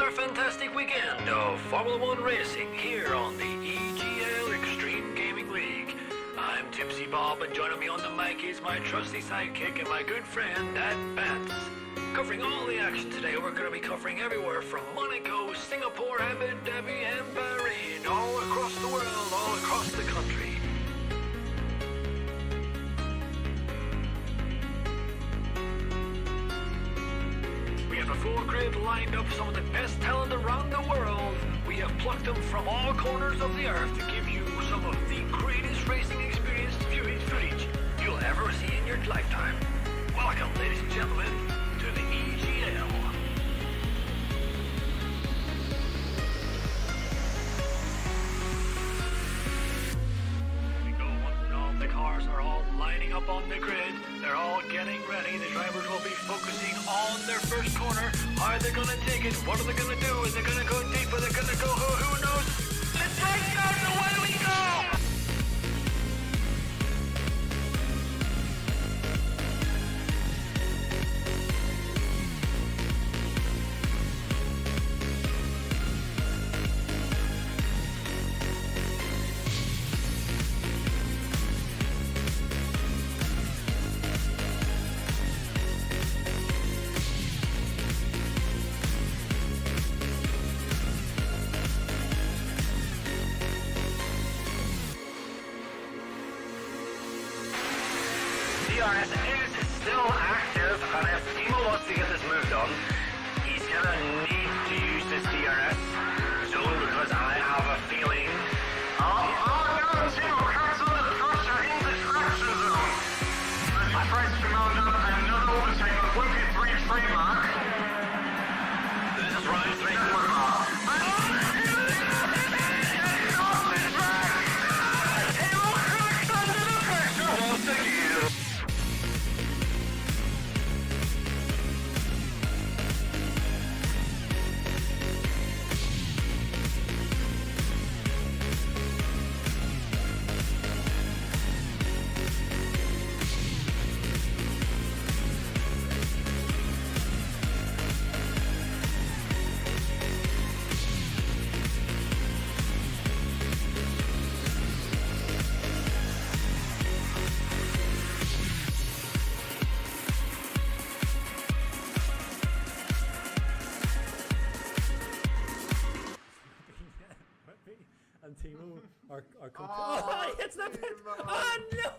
another fantastic weekend of Formula One racing here on the EGL Extreme Gaming League. I'm Tipsy Bob, and joining me on the mic is my trusty sidekick and my good friend, Dad Bats. Covering all the action today, we're going to be covering everywhere from Monaco, Singapore, Abu Dhabi, and Bahrain, all across the world, all across the country. We have a full grid lined up, some of the best talent around the world. We have plucked them from all corners of the earth to give you some of the greatest racing experience footage you'll ever see in your lifetime. Welcome, ladies and gentlemen, to the EGL. We go, and all the cars are all lining up on the grid. They're all getting ready. The drivers will be focusing on their first corner. Are they going to take it? What are they going to do? Is they going to go deep? Are they going to go? Who knows? Let's take out and away we go! DRS is still active, and if Timo wants to get this moved on, he's gonna need to use this DRS zone, because I have a feeling... Oh no, Timo, cancel the crusher in the crusher zone! I tried to mount up another overtake on 23 trademark. This is Ryan's trademark. And Timo are oh, he hits the pit! Oh no!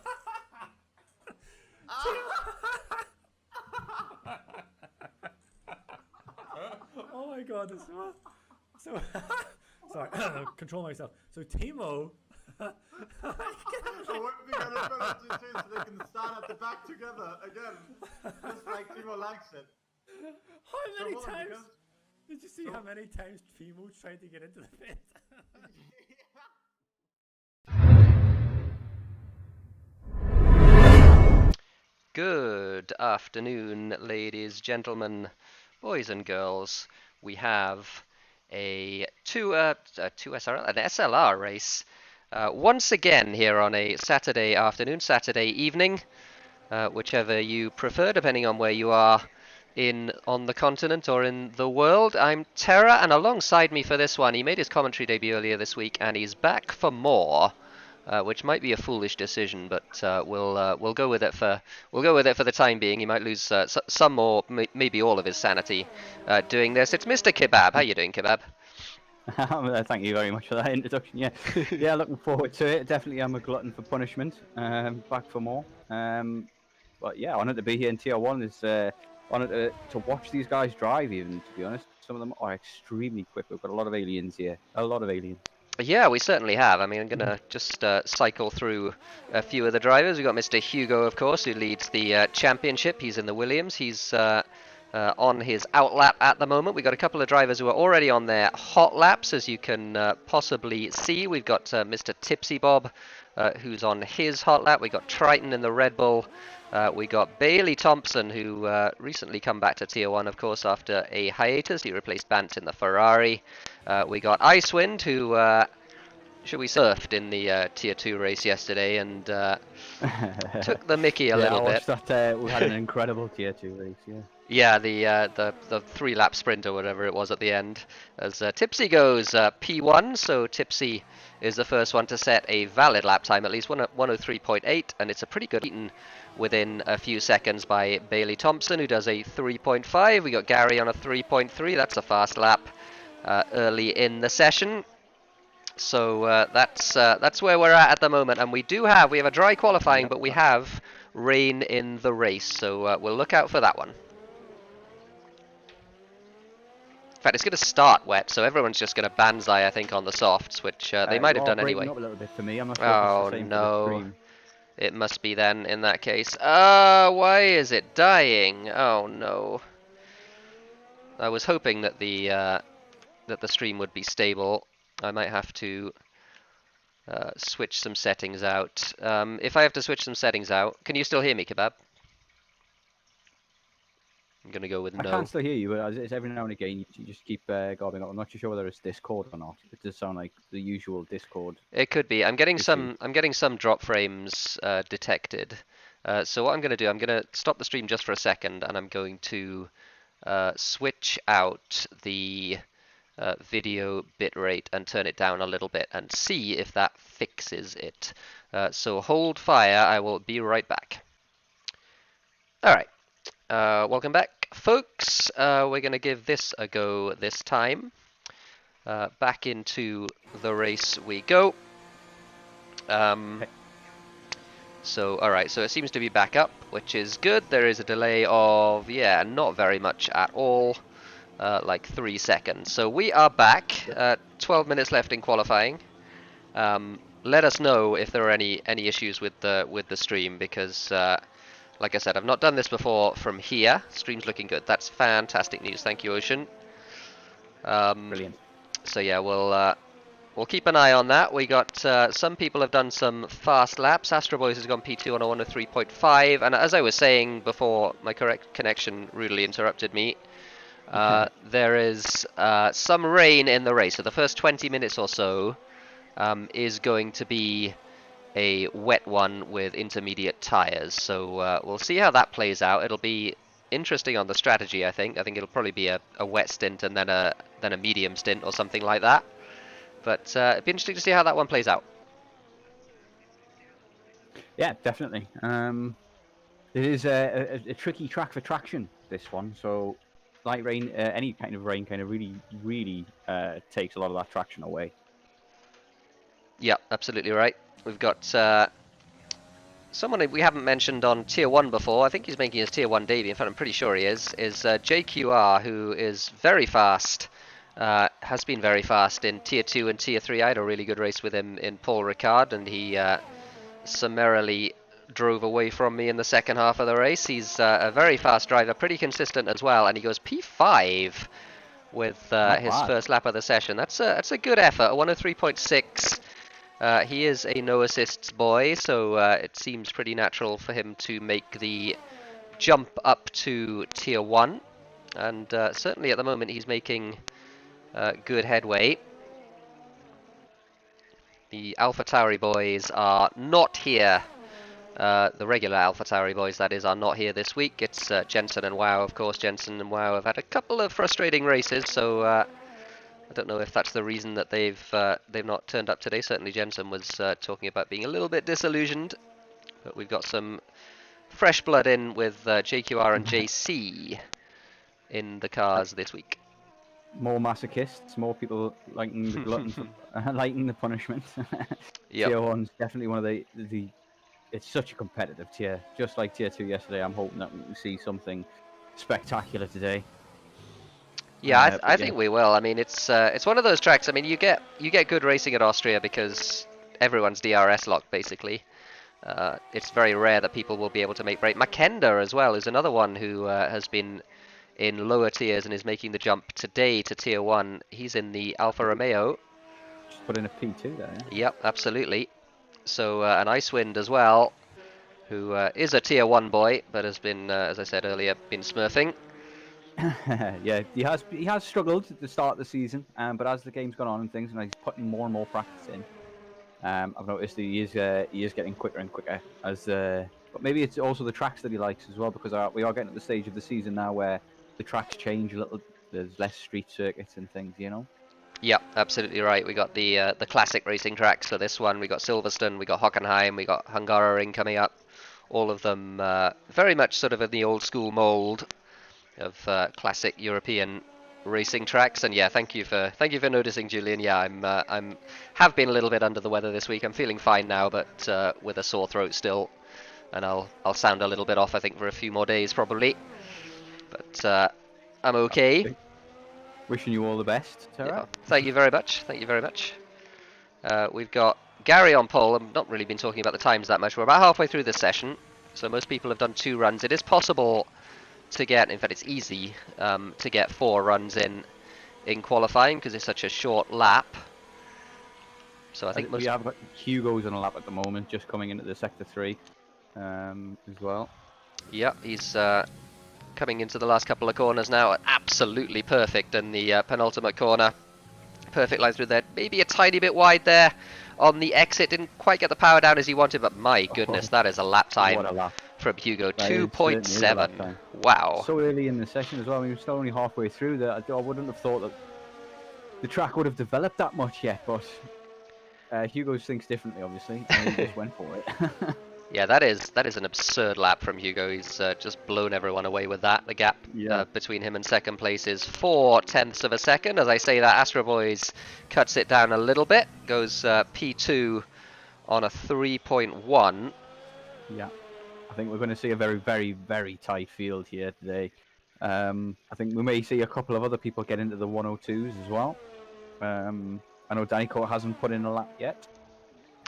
Oh my god, this so sorry, control myself. So Timo So what we gotta penalty too, so they can stand at the back together again, just like Timo likes it. how many So hold on, times because- did you see how many times Timo tried to get into the pit? Good afternoon, ladies, gentlemen, boys and girls. We have an SLR race once again here on a Saturday afternoon, Saturday evening, whichever you prefer, depending on where you are on the continent or in the world. I'm Terra, and alongside me for this one, he made his commentary debut earlier this week, and he's back for more. Which might be a foolish decision, but we'll go with it for the time being. He might lose some or maybe all of his sanity doing this. It's Mr. Kebab. How you doing, Kebab? Thank you very much for that introduction. Yeah, yeah, looking forward to it. Definitely, I'm a glutton for punishment. Back for more. But yeah, honoured to be here in Tier 1. It's honoured to watch these guys drive. Even, to be honest, some of them are extremely quick. We've got a lot of aliens here. A lot of aliens. Yeah, we certainly have. I mean, I'm going to just cycle through a few of the drivers. We've got Mr. Hugo, of course, who leads the championship. He's in the Williams. He's on his out lap at the moment. We've got a couple of drivers who are already on their hot laps, as you can possibly see. We've got Mr. Tipsy Bob, who's on his hot lap. We've got Triton in the Red Bull. We got Bailey Thompson, who recently come back to Tier 1, of course, after a hiatus. He replaced Bant in the Ferrari. We got Icewind, who should we surfed in the Tier 2 race yesterday and took the mickey a little bit. That, we had an incredible Tier 2 race, yeah. Yeah, the 3-lap sprint or whatever it was at the end. As Tipsy goes P1, so Tipsy is the first one to set a valid lap time, at least 103.8, and it's a pretty good beaten within a few seconds by Bailey Thompson, who does a 3.5. We got Gary on a 3.3. That's a fast lap early in the session. So that's where we're at the moment, and we have a dry qualifying, but we have rain in the race, so we'll look out for that one. In fact, it's going to start wet, so everyone's just going to banzai, I think, on the softs, which they might have done anyway. Up a little bit for me. I'm not sure Oh if it's the same for the no, stream. it must be then in that case. Why is it dying? Oh no. I was hoping that the stream would be stable. I might have to switch some settings out. If I have to switch some settings out, can you still hear me, Kebab? I'm gonna go with no. I can still hear you, but it's every now and again you just keep gobbling up. I'm not too sure whether it's Discord or not. It does sound like the usual Discord. It could be. I'm getting issue. some drop frames detected. So what I'm gonna do, I'm gonna stop the stream just for a second, and I'm going to switch out the video bitrate and turn it down a little bit and see if that fixes it. So hold fire. I will be right back. All right. Welcome back, folks. We're going to give this a go this time. Back into the race we go. So, alright, so it seems to be back up, which is good. There is a delay of, yeah, not very much at all, like 3 seconds. So we are back, 12 minutes left in qualifying. Let us know if there are any issues with the stream, because like I said, I've not done this before from here. Stream's looking good. That's fantastic news. Thank you, Ocean. Brilliant. So yeah, we'll keep an eye on that. We got some people have done some fast laps. Astro Boys has gone P2 on a 103.5, and as I was saying before, my correct connection rudely interrupted me. There is some rain in the race, so the first 20 minutes or so is going to be a wet one with intermediate tires, so we'll see how that plays out. It'll be interesting on the strategy, I think. I think it'll probably be a wet stint and then a medium stint or something like that. But it'd be interesting to see how that one plays out. Yeah, definitely. It is a tricky track for traction, this one. So light rain, any kind of rain, kind of really takes a lot of that traction away. Yeah, absolutely right. We've got someone we haven't mentioned on Tier 1 before. I think he's making his Tier 1 debut. In fact, I'm pretty sure he is JQR, who is very fast, has been very fast in Tier 2 and Tier 3. I had a really good race with him in Paul Ricard, and he summarily drove away from me in the second half of the race. He's a very fast driver, pretty consistent as well, and he goes P5 with his first lap of the session. That's a good effort, a 103.6. He is a no assists boy, so it seems pretty natural for him to make the jump up to Tier 1, and certainly at the moment he's making good headway. The AlphaTauri boys are not here. The regular AlphaTauri boys, that is, are not here this week. It's Jensen and Wow, of course. Jensen and Wow have had a couple of frustrating races, so I don't know if that's the reason that they've not turned up today. Certainly Jensen was talking about being a little bit disillusioned, but we've got some fresh blood in with JQR and JC in the cars this week. More masochists, more people liking the glutton, liking the punishment. Yep. Tier 1's definitely one of the. It's such a competitive tier, just like Tier 2 yesterday. I'm hoping that we can see something spectacular today. Yeah, I think we will. I mean, it's one of those tracks. I mean, you get good racing at Austria because everyone's DRS locked basically. It's very rare that people will be able to make break. Makenda as well is another one who has been in lower tiers and is making the jump today to Tier 1. He's in the Alfa Romeo. Just put in a P2 there. Yeah? Yep, absolutely. So an Icewind as well, who is a Tier 1 boy, but has been, as I said earlier, been smurfing. Yeah, he has struggled at the start of the season, but as the game's gone on and things, and he's putting more and more practice in, I've noticed that he is getting quicker and quicker as But maybe it's also the tracks that he likes as well, because we are getting to the stage of the season now where the tracks change a little. There's less street circuits and things, you know. Yep, absolutely right. We got the classic racing tracks for this one. We got Silverstone, we got Hockenheim, we got Hungaroring coming up. All of them very much sort of in the old school mold of classic European racing tracks. And yeah, thank you for noticing, Julian. Yeah, I'm have been a little bit under the weather this week. I'm feeling fine now, but with a sore throat still, and I'll sound a little bit off, I think, for a few more days probably. But I'm okay. Wishing you all the best, Tara. Yeah, thank you very much. Thank you very much. We've got Gary on pole. I've not really been talking about the times that much. We're about halfway through this session, so most people have done 2 runs. It is possible to get, in fact it's easy, to get 4 runs in qualifying because it's such a short lap. So I think we have got Hugo's on a lap at the moment, just coming into the sector 3 as well. Yeah, he's coming into the last couple of corners now. Absolutely perfect in the penultimate corner. Perfect line through there. Maybe a tiny bit wide there on the exit. Didn't quite get the power down as he wanted, but my goodness, that is a lap time. What a lap from Hugo. 2.7. Wow. So early in the session as well. I mean, we're still only halfway through that. I wouldn't have thought that the track would have developed that much yet, but Hugo thinks differently, obviously, and he just went for it. Yeah, that is an absurd lap from Hugo. He's just blown everyone away with that. The gap between him and second place is 0.4 of a second. As I say that, Astro Boys cuts it down a little bit. Goes P2 on a 3.1. Yeah, I think we're going to see a very, very, very tight field here today. I think we may see a couple of other people get into the 102s as well. I know Danny Court hasn't put in a lap yet.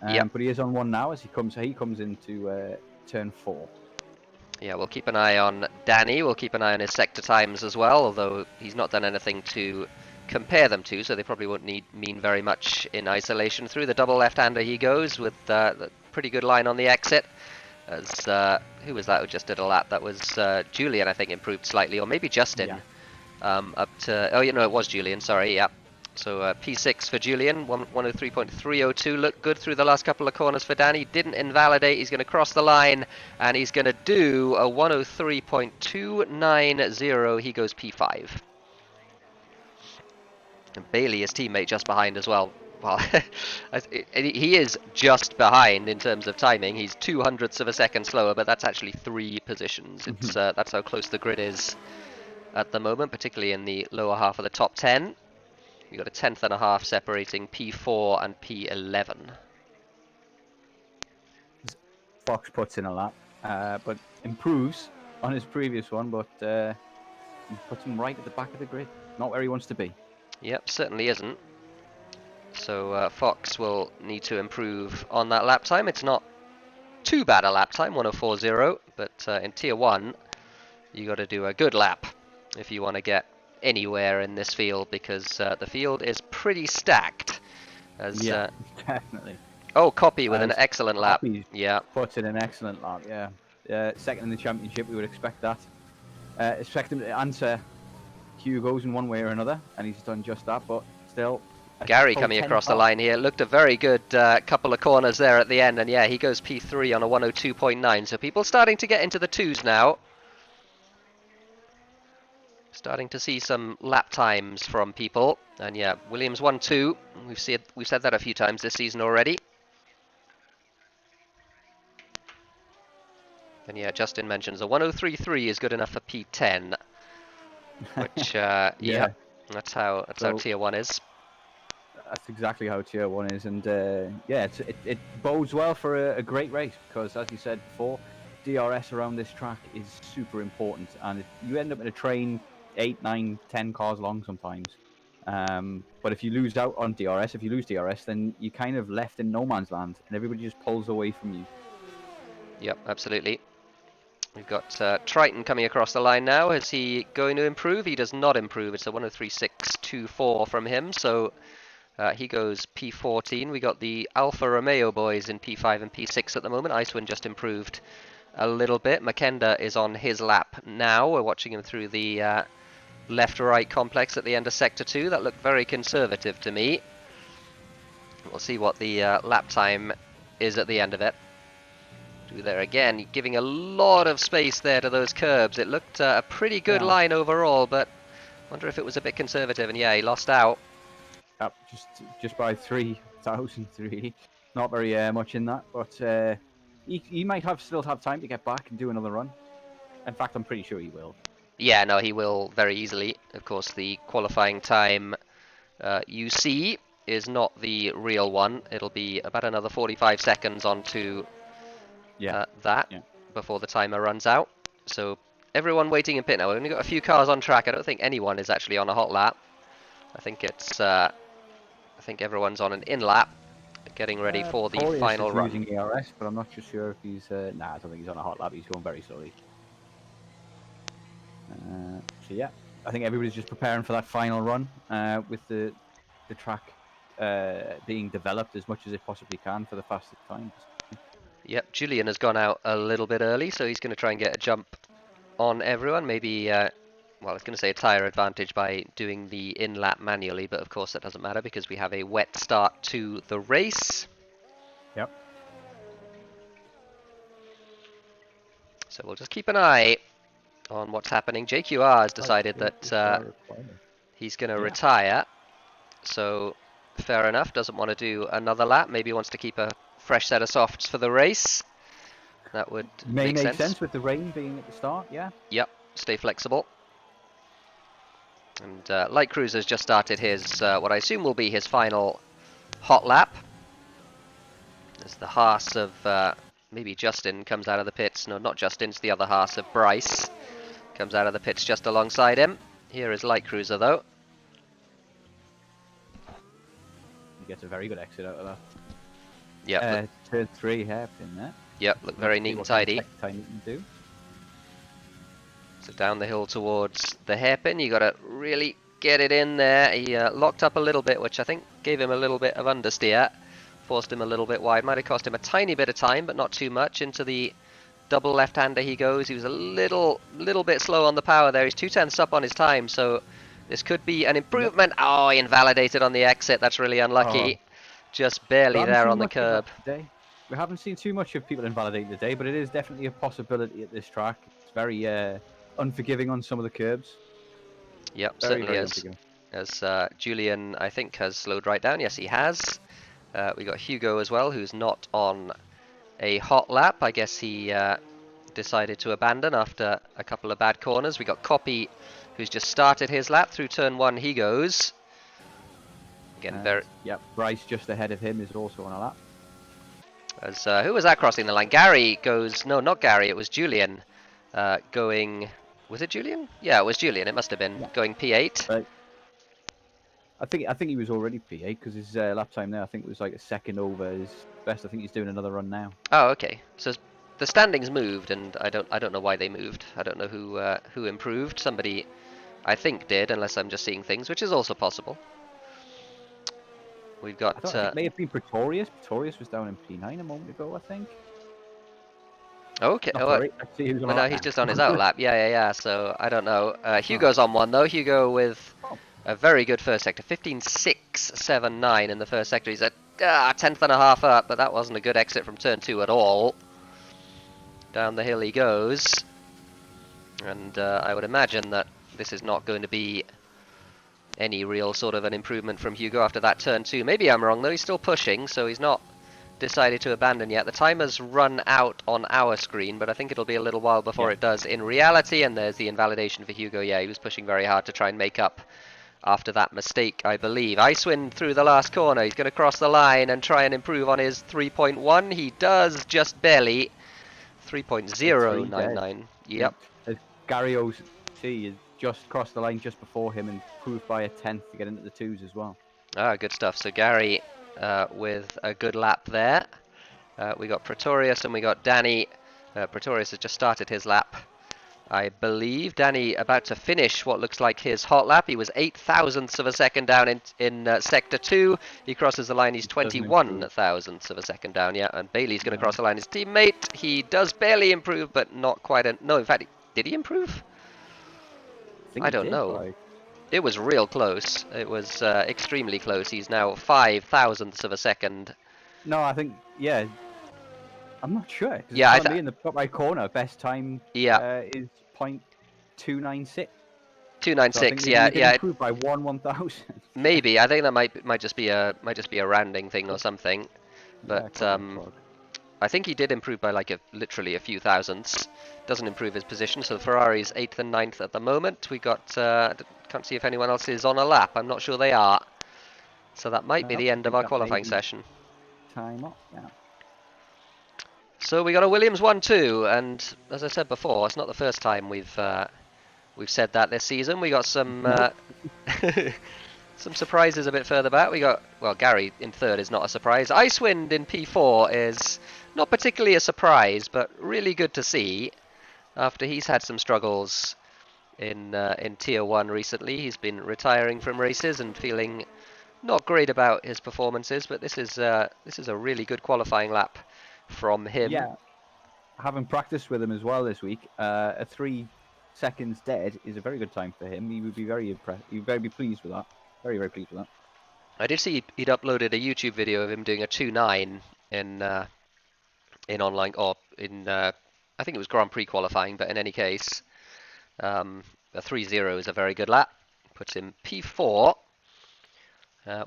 But he is on one now as he comes into turn 4. Yeah, we'll keep an eye on Danny. We'll keep an eye on his sector times as well, although he's not done anything to compare them to, so they probably won't mean very much in isolation. Through the double left-hander he goes with the pretty good line on the exit. As who was that who just did a lap? That was Julian, I think, improved slightly, or maybe Justin. Up to it was Julian. Sorry, yeah. So P6 for Julian, 103.302, looked good through the last couple of corners for Danny, didn't invalidate, he's going to cross the line, and he's going to do a 103.290, he goes P5. And Bailey, his teammate, just behind as well. Well, he is just behind in terms of timing, he's 0.02 of a second slower, but that's actually 3 positions. It's that's how close the grid is at the moment, particularly in the lower half of the top 10. You've got a 1/10.5 separating P4 and P11. Fox puts in a lap, but improves on his previous one, but puts him right at the back of the grid. Not where he wants to be. Yep, certainly isn't. So Fox will need to improve on that lap time. It's not too bad a lap time, 104.0, but in Tier 1, you got to do a good lap if you want to get anywhere in this field, because the field is pretty stacked. As definitely. Oh, Copy with an excellent lap. Yeah, puts in an excellent lap. Yeah, second in the championship, we would expect that. Expect him to answer Hugo's in one way or another, and he's done just that. But still, Gary coming across the line here looked a very good couple of corners there at the end, and yeah, he goes P3 on a 102.9. So people starting to get into the 2s now. Starting to see some lap times from people, and yeah, Williams 1-2. We've said that a few times this season already. And yeah, Justin mentions a 103.3 is good enough for P10, which yeah, that's how Tier 1 is. That's exactly how Tier 1 is, and yeah, it bodes well for a great race, because as you said before, DRS around this track is super important, and you end up in a train 8, 9, 10 cars long sometimes. But if you lose out on DRS, then you're kind of left in no man's land, and everybody just pulls away from you. Yep, absolutely. We've got Triton coming across the line now. Is he going to improve? He does not improve. It's a 103.624 from him, so he goes P14. We got the Alfa Romeo boys in P5 and P6 at the moment. Icewind just improved a little bit. Makenda is on his lap now. We're watching him through the left-right complex at the end of Sector 2. That looked very conservative to me. We'll see what the lap time is at the end of it. through there again, giving a lot of space there to those curbs. It looked a pretty good line overall, but wonder if it was a bit conservative, and yeah, he lost out. Yep, just by 3,000 really. Not very much in that, but he might still have time to get back and do another run. In fact, I'm pretty sure he will. Yeah, no, he will very easily. Of course, the qualifying time you see is not the real one. It'll be about another 45 seconds onto that before the timer runs out. So everyone waiting in pit now. We've only got a few cars on track. I don't think anyone is actually on a hot lap. I think it's I think everyone's on an in lap, getting ready for the final run. Using ERS, but I'm not too sure if he's. Nah, I don't think he's on a hot lap. He's going very slowly. So yeah, I think everybody's just preparing for that final run with the track being developed as much as it possibly can for the fastest times. Yep, Julian has gone out a little bit early, so he's going to try and get a jump on everyone. Maybe, well, I was going to say a tyre advantage by doing the in-lap manually, but of course that doesn't matter because we have a wet start to the race. Yep. So we'll just keep an eye on what's happening. JQR has decided that he's going to retire, so fair enough. Doesn't want to do another lap. Maybe wants to keep a fresh set of softs for the race. That would make sense with the rain being at the start. Yeah. Yep. Stay flexible. And Light Cruiser's just started his what I assume will be his final hot lap. As the Haas of maybe Justin comes out of the pits. No, not Justin. It's the other Haas of Bryce. Comes out of the pits just alongside him. Here is Light Cruiser though. He gets a very good exit out of that. Yep. Turn 3 hairpin there. Yep, look very neat and tidy. Time you can do. So down the hill towards the hairpin, you got to really get it in there. He locked up a little bit, which I think gave him a little bit of understeer. Forced him a little bit wide. Might have cost him a tiny bit of time, but not too much. Into the double left-hander he goes. He was a little bit slow on the power there. He's 2/10 up on his time, so this could be an improvement. Oh, he invalidated on the exit. That's really unlucky. Just barely there on the curb. We haven't seen too much of people invalidating today, but it is definitely a possibility at this track. It's very unforgiving on some of the curbs. Yep, certainly is. As Julian, I think, has slowed right down. Yes, he has. We got Hugo as well, who's not on a hot lap. I guess he decided to abandon after a couple of bad corners. We got Copy, who's just started his lap. Through turn 1 he goes. Again, Yep, Bryce just ahead of him is also on a lap. As who was that crossing the line? Gary goes. No, not Gary. It was Julian. Going. Was it Julian? Yeah, it was Julian. It must have been going P8. Right. I think he was already P8 because his lap time there I think was like a second over his best. I think he's doing another run now. Oh, okay. So the standings moved, and I don't know why they moved. I don't know who improved. Somebody, I think, did, unless I'm just seeing things, which is also possible. We've got. It may have been Pretorius. Pretorius was down in P9 a moment ago, I think. Okay. No, he's just on his outlap. Yeah. So I don't know. Hugo's on one though. Hugo with a very good first sector, 15.679 in the first sector. He's a 10th and a half up, but that wasn't a good exit from turn 2 at all. Down the hill he goes, and I would imagine that this is not going to be any real sort of an improvement from Hugo after that turn 2. Maybe I'm wrong though. He's still pushing, so he's not decided to abandon yet. The timer's run out on our screen, but I think it'll be a little while before it does in reality. And there's the invalidation for Hugo. Yeah, he was pushing very hard to try and make up after that mistake, I believe. Icewind through the last corner. He's going to cross the line and try and improve on his 3.1. He does just barely. 3.099. Yep. Gary OC has just crossed the line just before him and improved by a 10th to get into the 2s as well. Ah, good stuff. So Gary with a good lap there. We got Pretorius and we got Danny. Pretorius has just started his lap, I believe. Danny about to finish what looks like his hot lap. He was 0.08 of a second down in sector 2. He crosses the line. He's 21,000ths of a second down. Yeah, and Bailey's going to cross the line. His teammate. He does barely improve, but not quite. No, in fact, did he improve? I don't know. It was real close. It was extremely close. He's now 0.05 of a second. No, I think, yeah. I'm not sure. 'Cause Yeah, it's telling me in the top right corner, best time Yeah, is 0.296. So I think 296. maybe Yeah, you can yeah. improve by 1/1000. Maybe I think that might just be a rounding thing or something. Yeah, But probably. I think he did improve by like literally a few thousandths. Doesn't improve his position. So Ferrari's 8th and 9th at the moment. We got can't see if anyone else is on a lap. I'm not sure they are. So that might be Nope, the I end of think our that may qualifying be session. time up. Yeah. So we got a Williams 1-2, and as I said before, it's not the first time we've said that this season. We got some Nope. some surprises a bit further back. We got, well, Gary in 3rd is not a surprise. Icewind in P4 is not particularly a surprise, but really good to see after he's had some struggles in Tier 1 recently. He's been retiring from races and feeling not great about his performances, but this is a really good qualifying lap from him. Yeah. Having practiced with him as well this week, a 3 seconds dead is a very good time for him. He would be very impressed. He would very be pleased with that. Very, very pleased with that. I did see he'd uploaded a YouTube video of him doing a 2.9 in online, or in I think it was Grand Prix qualifying, but in any case, a 3.0 is a very good lap. Puts him P4.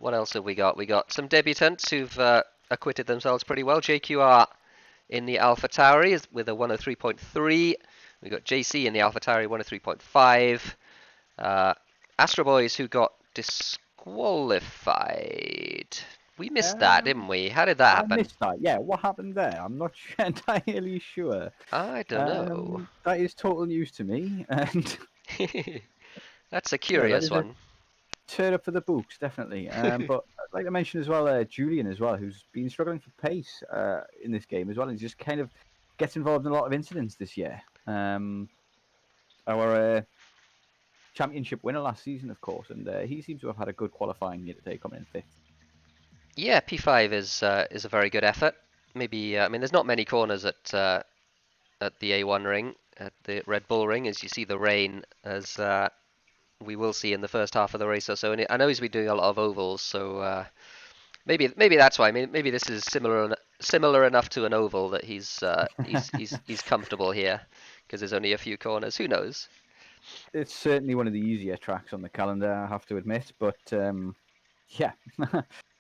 What else have we got? We got some debutants who've acquitted themselves pretty well. JQR in the AlphaTauri is with a 103.3. We got JC in the AlphaTauri 103.5. Astro Boys who got disqualified. We missed that, didn't we? How did that happen? I missed that. Yeah, what happened there? I'm not entirely sure. I don't know. That is total news to me, and That's a curious one. turn up for the books, definitely. But I'd like to mention as well, Julian as well, who's been struggling for pace in this game as well, and just kind of gets involved in a lot of incidents this year. Our championship winner last season, of course, and he seems to have had a good qualifying year today, coming in 5th. Yeah, P5 is a very good effort. Maybe I mean, there's not many corners at the A1 ring, at the Red Bull ring, as you see the rain, as we will see in the first half of the race or so. And I know he's been doing a lot of ovals, so maybe that's why. Maybe this is similar enough to an oval that he's comfortable here, because there's only a few corners. Who knows? It's certainly one of the easier tracks on the calendar, I have to admit. But yeah,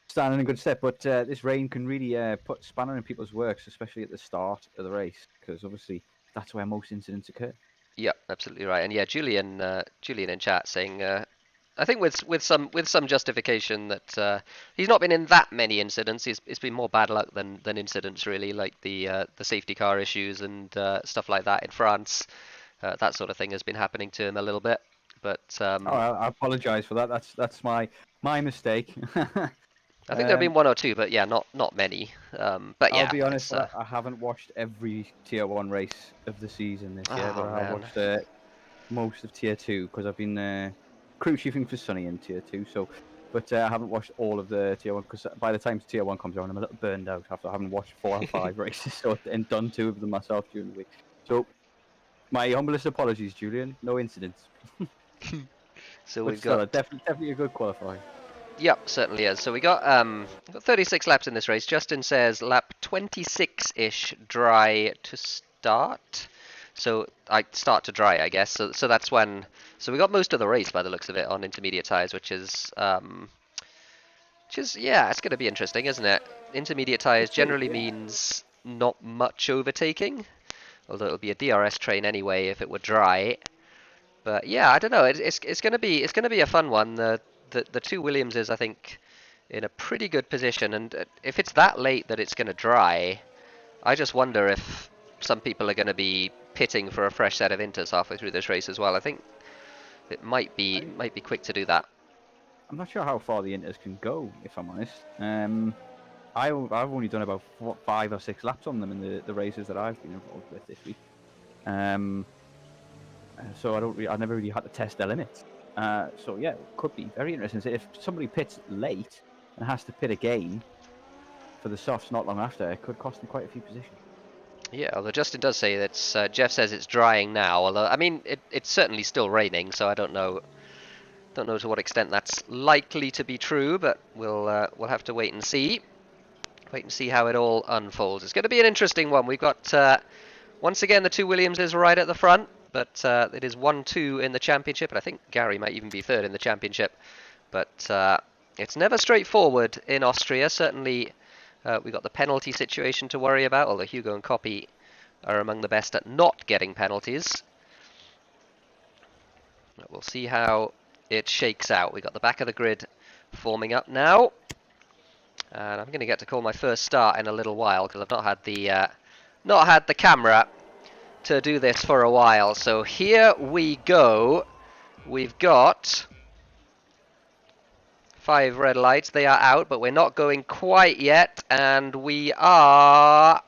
standing in good step. But this rain can really put a spanner in people's works, especially at the start of the race, because obviously that's where most incidents occur. Yeah, absolutely right. And yeah, Julian in chat saying, I think with some justification that he's not been in that many incidents. It's been more bad luck than incidents, really, like the safety car issues and stuff like that in France. That sort of thing has been happening to him a little bit. But I apologise for that. That's my mistake. I think there have been one or two, but yeah, not many. But yeah, I'll be honest, I haven't watched every Tier 1 race of the season this year, but I've watched most of Tier 2 because I've been crew chiefing for Sunny in Tier 2. So, but I haven't watched all of the Tier 1 because by the time Tier 1 comes around, I'm a little burned out after having watched 4 or 5 races and done 2 of them myself during the week. So, my humblest apologies, Julian. No incidents. So we've got definitely a good qualifying. Yep, certainly is. So we got 36 laps in this race. Justin says lap 26-ish dry to start. So I start to dry, I guess. So that's when. So we got most of the race by the looks of it on intermediate tires, which is yeah, it's going to be interesting, isn't it? Intermediate tires generally means not much overtaking, although it'll be a DRS train anyway if it were dry. But yeah, I don't know. It's going to be a fun one. The 2 Williamses, I think, in a pretty good position, and if it's that late that it's going to dry, I just wonder if some people are going to be pitting for a fresh set of inters halfway through this race as well. I think it might be quick to do that. I'm not sure how far the inters can go, if I'm honest. I've only done about 5 or 6 laps on them in the races that I've been involved with this week. So I never really had to test their limits. So yeah, it could be very interesting. So if somebody pits late and has to pit again for the softs not long after, it could cost them quite a few positions. Yeah, although Justin does say that Jeff says it's drying now. Although I mean, it's certainly still raining, so I don't know to what extent that's likely to be true. But we'll have to wait and see. wait and see how it all unfolds. It's going to be an interesting one. We've got, once again, the two Williamses right at the front, but it is 1-2 in the championship, and I think Gary might even be third in the championship. But it's never straightforward in Austria. Certainly, we've got the penalty situation to worry about, although Hugo and Coppi are among the best at not getting penalties. But we'll see how it shakes out. We've got the back of the grid forming up now. And I'm going to get to call my first start in a little while because I've not had the camera to do this for a while. So here we go. We've got 5 red lights. They are out, but we're not going quite yet. And we are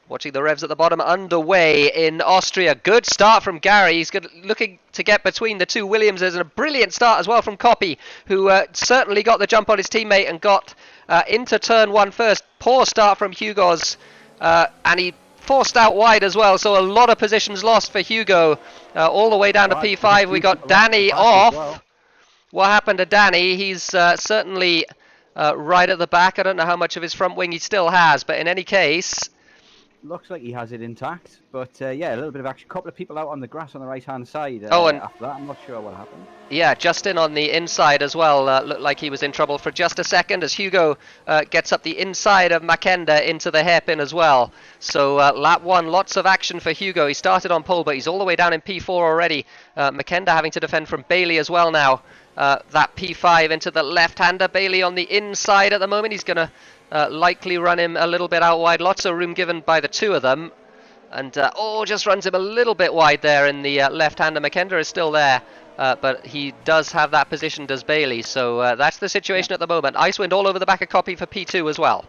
watching the revs at the bottom underway in Austria. Good start from Gary. He's looking to get between the two Williamses, and a brilliant start as well from Coppi, who certainly got the jump on his teammate and got into turn 1 first. Poor start from Hugo's, and he forced out wide as well, so a lot of positions lost for Hugo. All the way down to P5, we got Danny off. Well. What happened to Danny? He's certainly right at the back. I don't know how much of his front wing he still has, but in any case... Looks like he has it intact, but yeah, a little bit of action. A couple of people out on the grass on the right-hand side. Oh, and after that, I'm not sure what happened. Yeah, Justin on the inside as well looked like he was in trouble for just a second as Hugo gets up the inside of Makenda into the hairpin as well. So lap 1, lots of action for Hugo. He started on pole, but he's all the way down in P4 already. Makenda having to defend from Bailey as well now. That P5 into the left-hander. Bailey on the inside at the moment. He's going to likely run him a little bit out wide. Lots of room given by the two of them. And, just runs him a little bit wide there in the left-hander. Makenda is still there, but he does have that position, does Bailey. So that's the situation at the moment. Icewind all over the back of Coppi for P2 as well.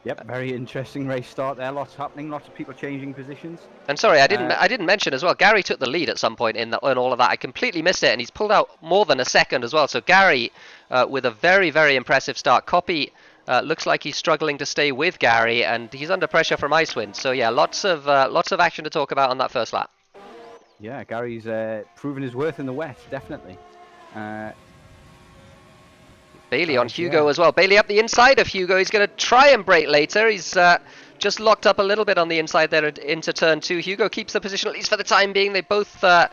Yep, very interesting race start there. Lots happening, lots of people changing positions. And sorry, I didn't mention as well. Gary took the lead at some point in all of that. I completely missed it, and he's pulled out more than a second as well. So Gary with a very, very impressive start. Coppi looks like he's struggling to stay with Gary, and he's under pressure from Icewind. So yeah, lots of action to talk about on that first lap. Yeah, Gary's proven his worth in the wet, definitely. Bailey on Hugo as well. Bailey up the inside of Hugo. He's going to try and brake later. He's just locked up a little bit on the inside there into turn 2. Hugo keeps the position, at least for the time being. They both a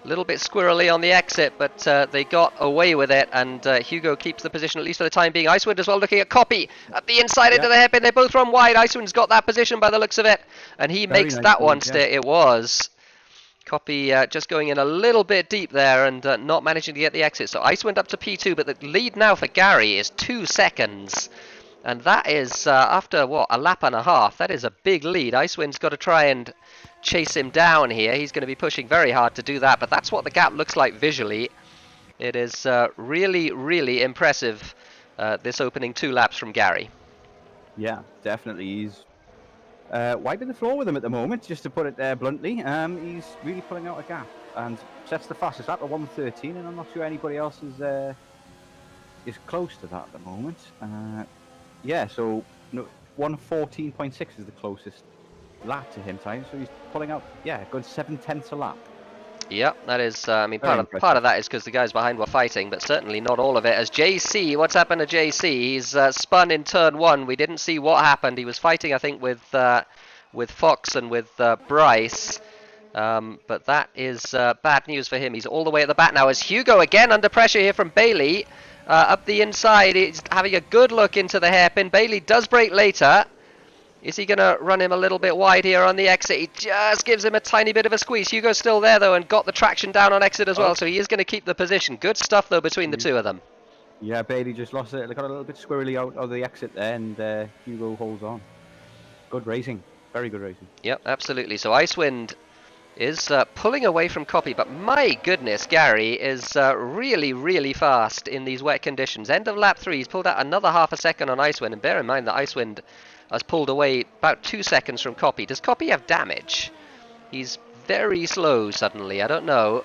little bit squirrely on the exit, but they got away with it, and Hugo keeps the position, at least for the time being. Icewind as well looking at Coppi at the inside into the hairpin. They both run wide. Icewind's got that position by the looks of it, and he makes nice that one steer. It was Coppi just going in a little bit deep there and not managing to get the exit. So Icewind up to P2, but the lead now for Gary is 2 seconds. And that is, after, a lap and a half, that is a big lead. Icewind's got to try and chase him down here. He's going to be pushing very hard to do that, but that's what the gap looks like visually. It is really, really impressive, this opening 2 laps from Gary. Yeah, definitely. He's wiping the floor with him at the moment, just to put it there bluntly. He's really pulling out a gap and sets the fastest lap at 1:13, and I'm not sure anybody else is close to that at the moment. Yeah, so 1:14.6 is the closest lap to him time, so he's pulling out, a good 7/10 a lap. Yep, that is, part of that is because the guys behind were fighting, but certainly not all of it. As JC, what's happened to JC? He's spun in turn 1. We didn't see what happened. He was fighting, I think, with Fox and with Bryce. But that is bad news for him. He's all the way at the back now. As Hugo again under pressure here from Bailey. Up the inside, he's having a good look into the hairpin. Bailey does brake later. Is he going to run him a little bit wide here on the exit? He just gives him a tiny bit of a squeeze. Hugo's still there, though, and got the traction down on exit as well, so he is going to keep the position. Good stuff, though, between the two of them. Yeah, Bailey just lost it. They got a little bit squirrely out of the exit there, and Hugo holds on. Good racing. Very good racing. Yep, absolutely. So Icewind is pulling away from Coppi, but my goodness, Gary is really, really fast in these wet conditions. End of lap 3, he's pulled out another half a second on Icewind, and bear in mind that Icewind has pulled away about 2 seconds from Coppi. Does Coppi have damage? He's very slow suddenly. I don't know.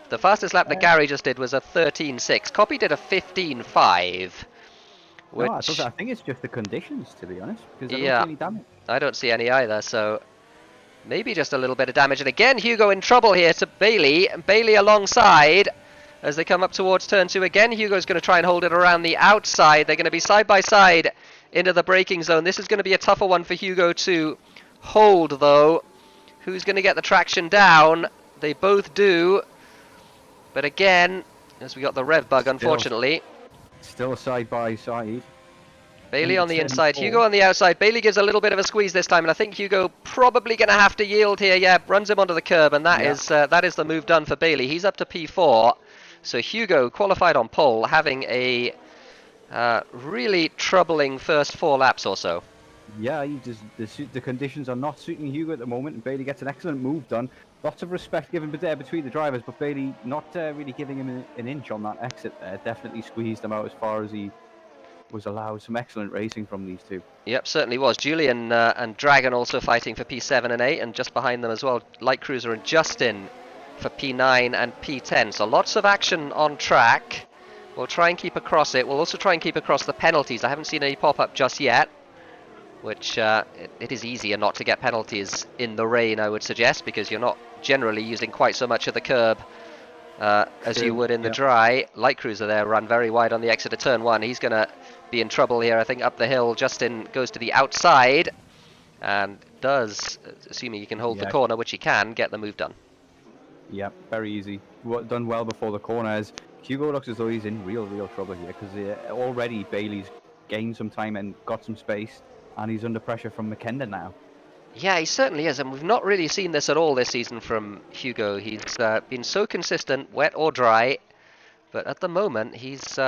The fastest lap that Gary just did was a 13.6. Coppi did a 15.5. Which... No, I think it's just the conditions, to be honest, because I don't see any damage. I don't see any either, so maybe just a little bit of damage. And again, Hugo in trouble here to Bailey. Bailey alongside as they come up towards turn 2 again. Hugo's going to try and hold it around the outside. They're going to be side by side into the braking zone. This is going to be a tougher one for Hugo to hold, though. Who's going to get the traction down? They both do. But again, as we got the rev bug, unfortunately. Still side by side. Bailey on the Turn inside, 4. Hugo on the outside. Bailey gives a little bit of a squeeze this time, and I think Hugo probably going to have to yield here. Yeah, runs him onto the curb, and that is the move done for Bailey. He's up to P4. So Hugo qualified on pole, having a really troubling first 4 laps or so. Yeah, the conditions are not suiting Hugo at the moment, and Bailey gets an excellent move done. Lots of respect given there between the drivers, but Bailey not really giving him an inch on that exit there. Definitely squeezed him out as far as he was allowed. Some excellent racing from these two. Yep, certainly was. Julian and Dragon also fighting for P7 and 8, and just behind them as well, Light Cruiser and Justin for P9 and P10. So lots of action on track. We'll try and keep across it. We'll also try and keep across the penalties. I haven't seen any pop up just yet, which it is easier not to get penalties in the rain, I would suggest, because you're not generally using quite so much of the curb as you would in the dry. Light Cruiser there ran very wide on the exit of turn 1. He's going to be in trouble here, I think, up the hill. Justin goes to the outside and does, assuming he can hold the corner, which he can, get the move done. Yeah, very easy. Done well before the corner. As Hugo looks as though he's in real trouble here, because already Bailey's gained some time and got some space, and he's under pressure from McKenna now. Yeah, he certainly is, and we've not really seen this at all this season from Hugo. He's been so consistent, wet or dry, but at the moment he's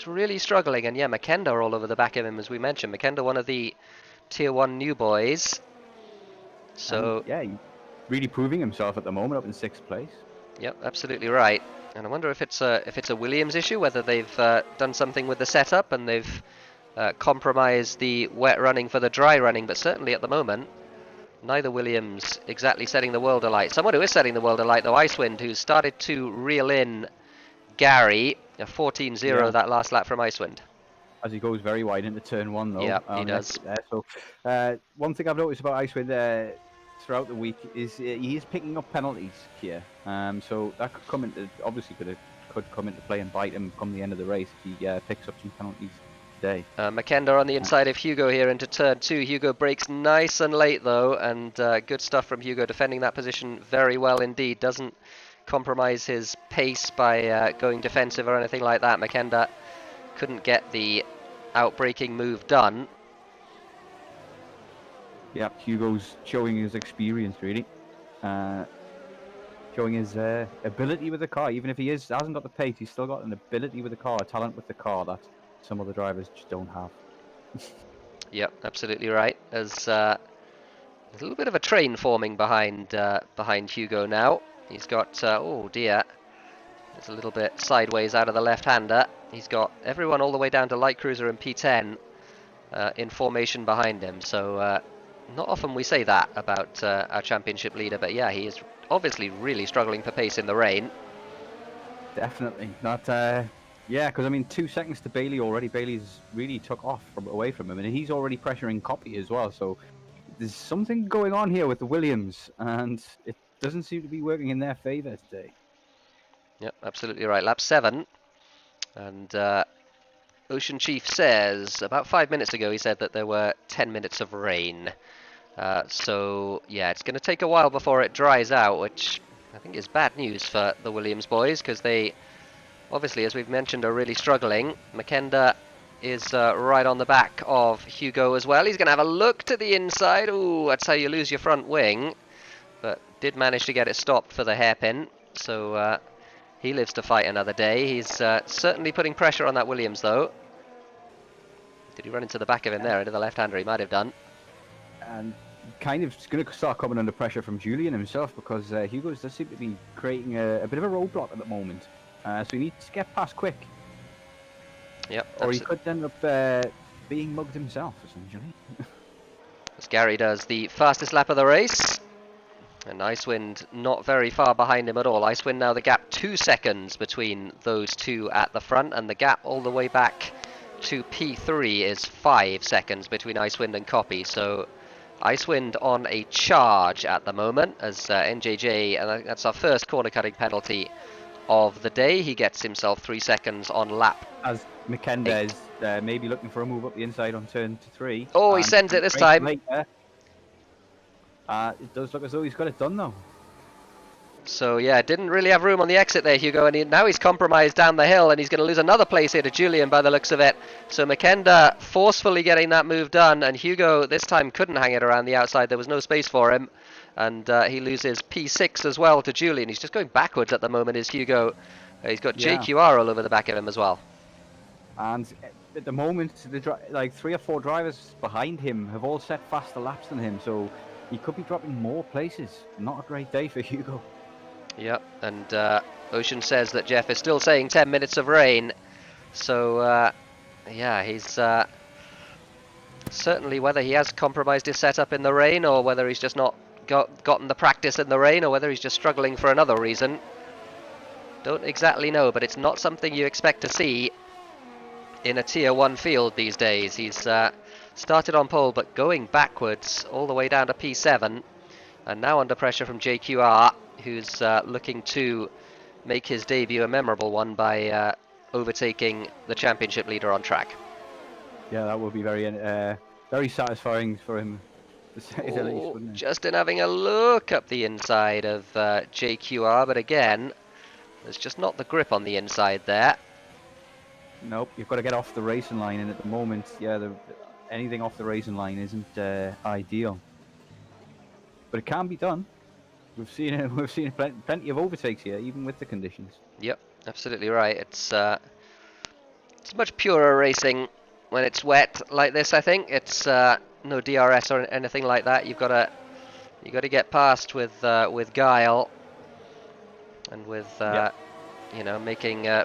really struggling. And yeah, McKenna all over the back of him, as we mentioned. McKenna, one of the Tier 1 new boys. So yeah, he's really proving himself at the moment, up in 6th place. Yep, absolutely right. And I wonder if it's a Williams issue, whether they've done something with the setup and they've compromised the wet running for the dry running. But certainly at the moment, neither Williams exactly setting the world alight. Someone who is setting the world alight, though, Icewind, who's started to reel in Gary, a 14-0 that last lap from Icewind. As he goes very wide into turn 1, though. Yeah, he does. So one thing I've noticed about Icewind throughout the week is he is picking up penalties here. So that could come into, obviously could come into play and bite him come the end of the race if he picks up some penalties today. McKenna on the inside of Hugo here into turn 2. Hugo breaks nice and late, though, and good stuff from Hugo, defending that position very well indeed. Doesn't compromise his pace by going defensive or anything like that. McKenna couldn't get the outbraking move done. Yeah, Hugo's showing his experience, really. Showing his ability with the car. Even if he hasn't got the pace, he's still got an ability with the car, a talent with the car that some other drivers just don't have. Yep, absolutely right. There's a little bit of a train forming behind Hugo now. He's got, oh dear, it's a little bit sideways out of the left-hander. He's got everyone all the way down to Light Cruiser and P10 in formation behind him. So not often we say that about our championship leader, but yeah, he is obviously really struggling for pace in the rain. Definitely. Not, yeah, because I mean, 2 seconds to Bailey already. Bailey's really took off away from him, and he's already pressuring Copy as well. So there's something going on here with the Williams, and it doesn't seem to be working in their favour today. Yep, absolutely right. Lap 7, and Ocean Chief says about 5 minutes ago he said that there were 10 minutes of rain. So yeah, it's going to take a while before it dries out, which I think is bad news for the Williams boys, because they obviously, as we've mentioned, are really struggling. McKenna is right on the back of Hugo as well. He's going to have a look to the inside. Ooh, that's how you lose your front wing, but did manage to get it stopped for the hairpin. So he lives to fight another day. He's certainly putting pressure on that Williams, though. Did he run into the back of him there, into the left-hander? He might have done. And kind of going to start coming under pressure from Julian himself, because Hugo does seem to be creating a bit of a roadblock at the moment. So he needs to get past quick. Yep. Or he could end up being mugged himself, essentially. As Gary does the fastest lap of the race. And Icewind not very far behind him at all. Icewind now the gap 2 seconds between those two at the front, and the gap all the way back to P3 is 5 seconds between Icewind and Copy. So Icewind on a charge at the moment, as NJJ, and that's our first corner cutting penalty of the day. He gets himself 3 seconds on lap. As McKenna is maybe looking for a move up the inside on turn to 3. Oh, he and sends it this right time. later, it does look as though he's got it done though. So yeah, didn't really have room on the exit there, Hugo, and now he's compromised down the hill, and he's going to lose another place here to Julian by the looks of it. So Makenda forcefully getting that move done, and Hugo this time couldn't hang it around the outside. There was no space for him, and he loses P6 as well to Julian. He's just going backwards at the moment, is Hugo. He's got Yeah. JQR all over the back of him as well. And at the moment, like 3 or 4 drivers behind him have all set faster laps than him, so he could be dropping more places. Not a great day for Hugo. Yep, and Ocean says that Jeff is still saying 10 minutes of rain. So, yeah, he's certainly, whether he has compromised his setup in the rain, or whether he's just not gotten the practice in the rain, or whether he's just struggling for another reason. Don't exactly know, but it's not something you expect to see in a Tier 1 field these days. He's started on pole, but going backwards all the way down to P7, and now under pressure from JQR, who's looking to make his debut a memorable one by overtaking the championship leader on track. Yeah, that would be very satisfying for him, to say the least, wouldn't it? Justin having a look up the inside of JQR, but again, there's just not the grip on the inside there. Nope, you've got to get off the racing line, and at the moment, yeah, anything off the racing line isn't ideal. But it can be done. We've seen plenty of overtakes here, even with the conditions. Yep, absolutely right. It's much purer racing when it's wet like this. I think it's no DRS or anything like that. You got to get past with guile and with you know,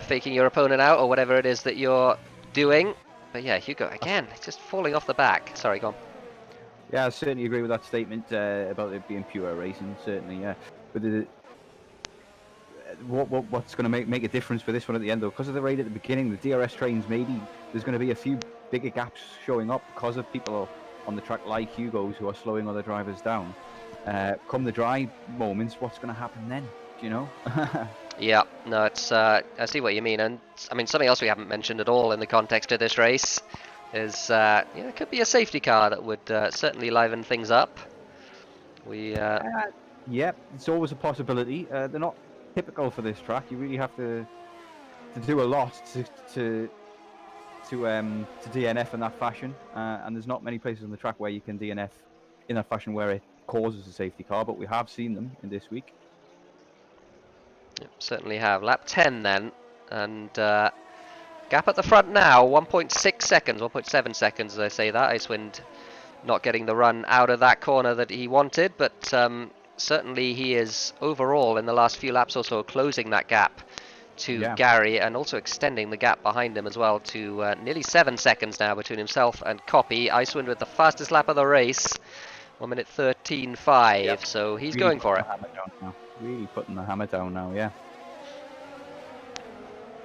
faking your opponent out or whatever it is that you're doing. But yeah, Hugo again, it's just falling off the back. Sorry, go on. Yeah, I certainly agree with that statement about it being pure racing. Certainly, yeah. But what's going to make a difference for this one at the end, though? Because of the rain at the beginning, the DRS trains, maybe there's going to be a few bigger gaps showing up because of people on the track like Hugo's who are slowing other drivers down. Come the dry moments, what's going to happen then? Do you know? Yeah, no, it's I see what you mean, and I mean something else we haven't mentioned at all in the context of this race is yeah, it could be a safety car that would certainly liven things up. Yeah, it's always a possibility. They're not typical for this track. You really have to do a lot to DNF in that fashion, and there's not many places on the track where you can DNF in that fashion where it causes a safety car, but we have seen them in this week. Yep, certainly have. Lap 10 then, and gap at the front now, 1.6 seconds, 1.7 seconds as I say that. Icewind not getting the run out of that corner that he wanted, but certainly he is overall in the last few laps or so closing that gap to Gary, and also extending the gap behind him as well to nearly 7 seconds now between himself and Copy. Icewind with the fastest lap of the race, 1 minute 13.5, Yep. so he's Really going for it. Really putting the hammer down now, yeah.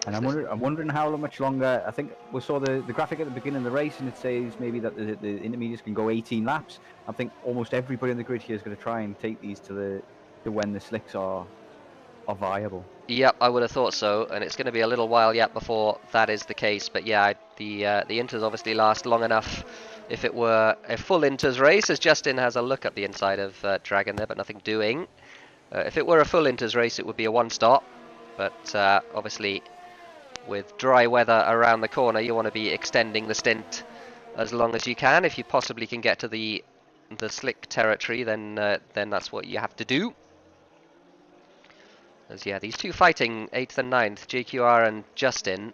And I'm wondering how much longer. I think we saw the graphic at the beginning of the race, and it says maybe that the intermediates can go 18 laps. I think almost everybody in the grid here is going to try and take these to when the slicks are viable. Yep, I would have thought so, and it's going to be a little while yet before that is the case. But yeah, the inters obviously last long enough. If it were a full inters race, as Justin has a look at the inside of Dragon there, but nothing doing. If it were a full inters race, it would be a one-stop, but obviously with dry weather around the corner, you want to be extending the stint as long as you can. If you possibly can get to the slick territory, then that's what you have to do. As yeah, these two fighting 8th and 9th, JQR and Justin,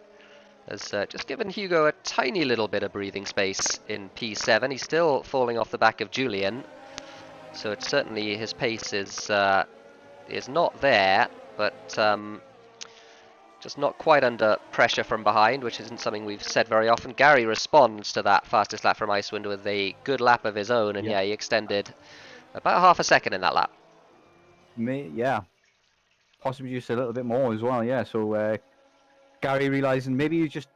has just given Hugo a tiny little bit of breathing space in P7. He's still falling off the back of Julian, so it's certainly his pace is not there, but just not quite under pressure from behind, which isn't something we've said very often. Gary responds to that fastest lap from Icewind with a good lap of his own, and yeah, he extended about half a second in that lap. Yeah, possibly just a little bit more as well. Yeah, so Gary realizing maybe he just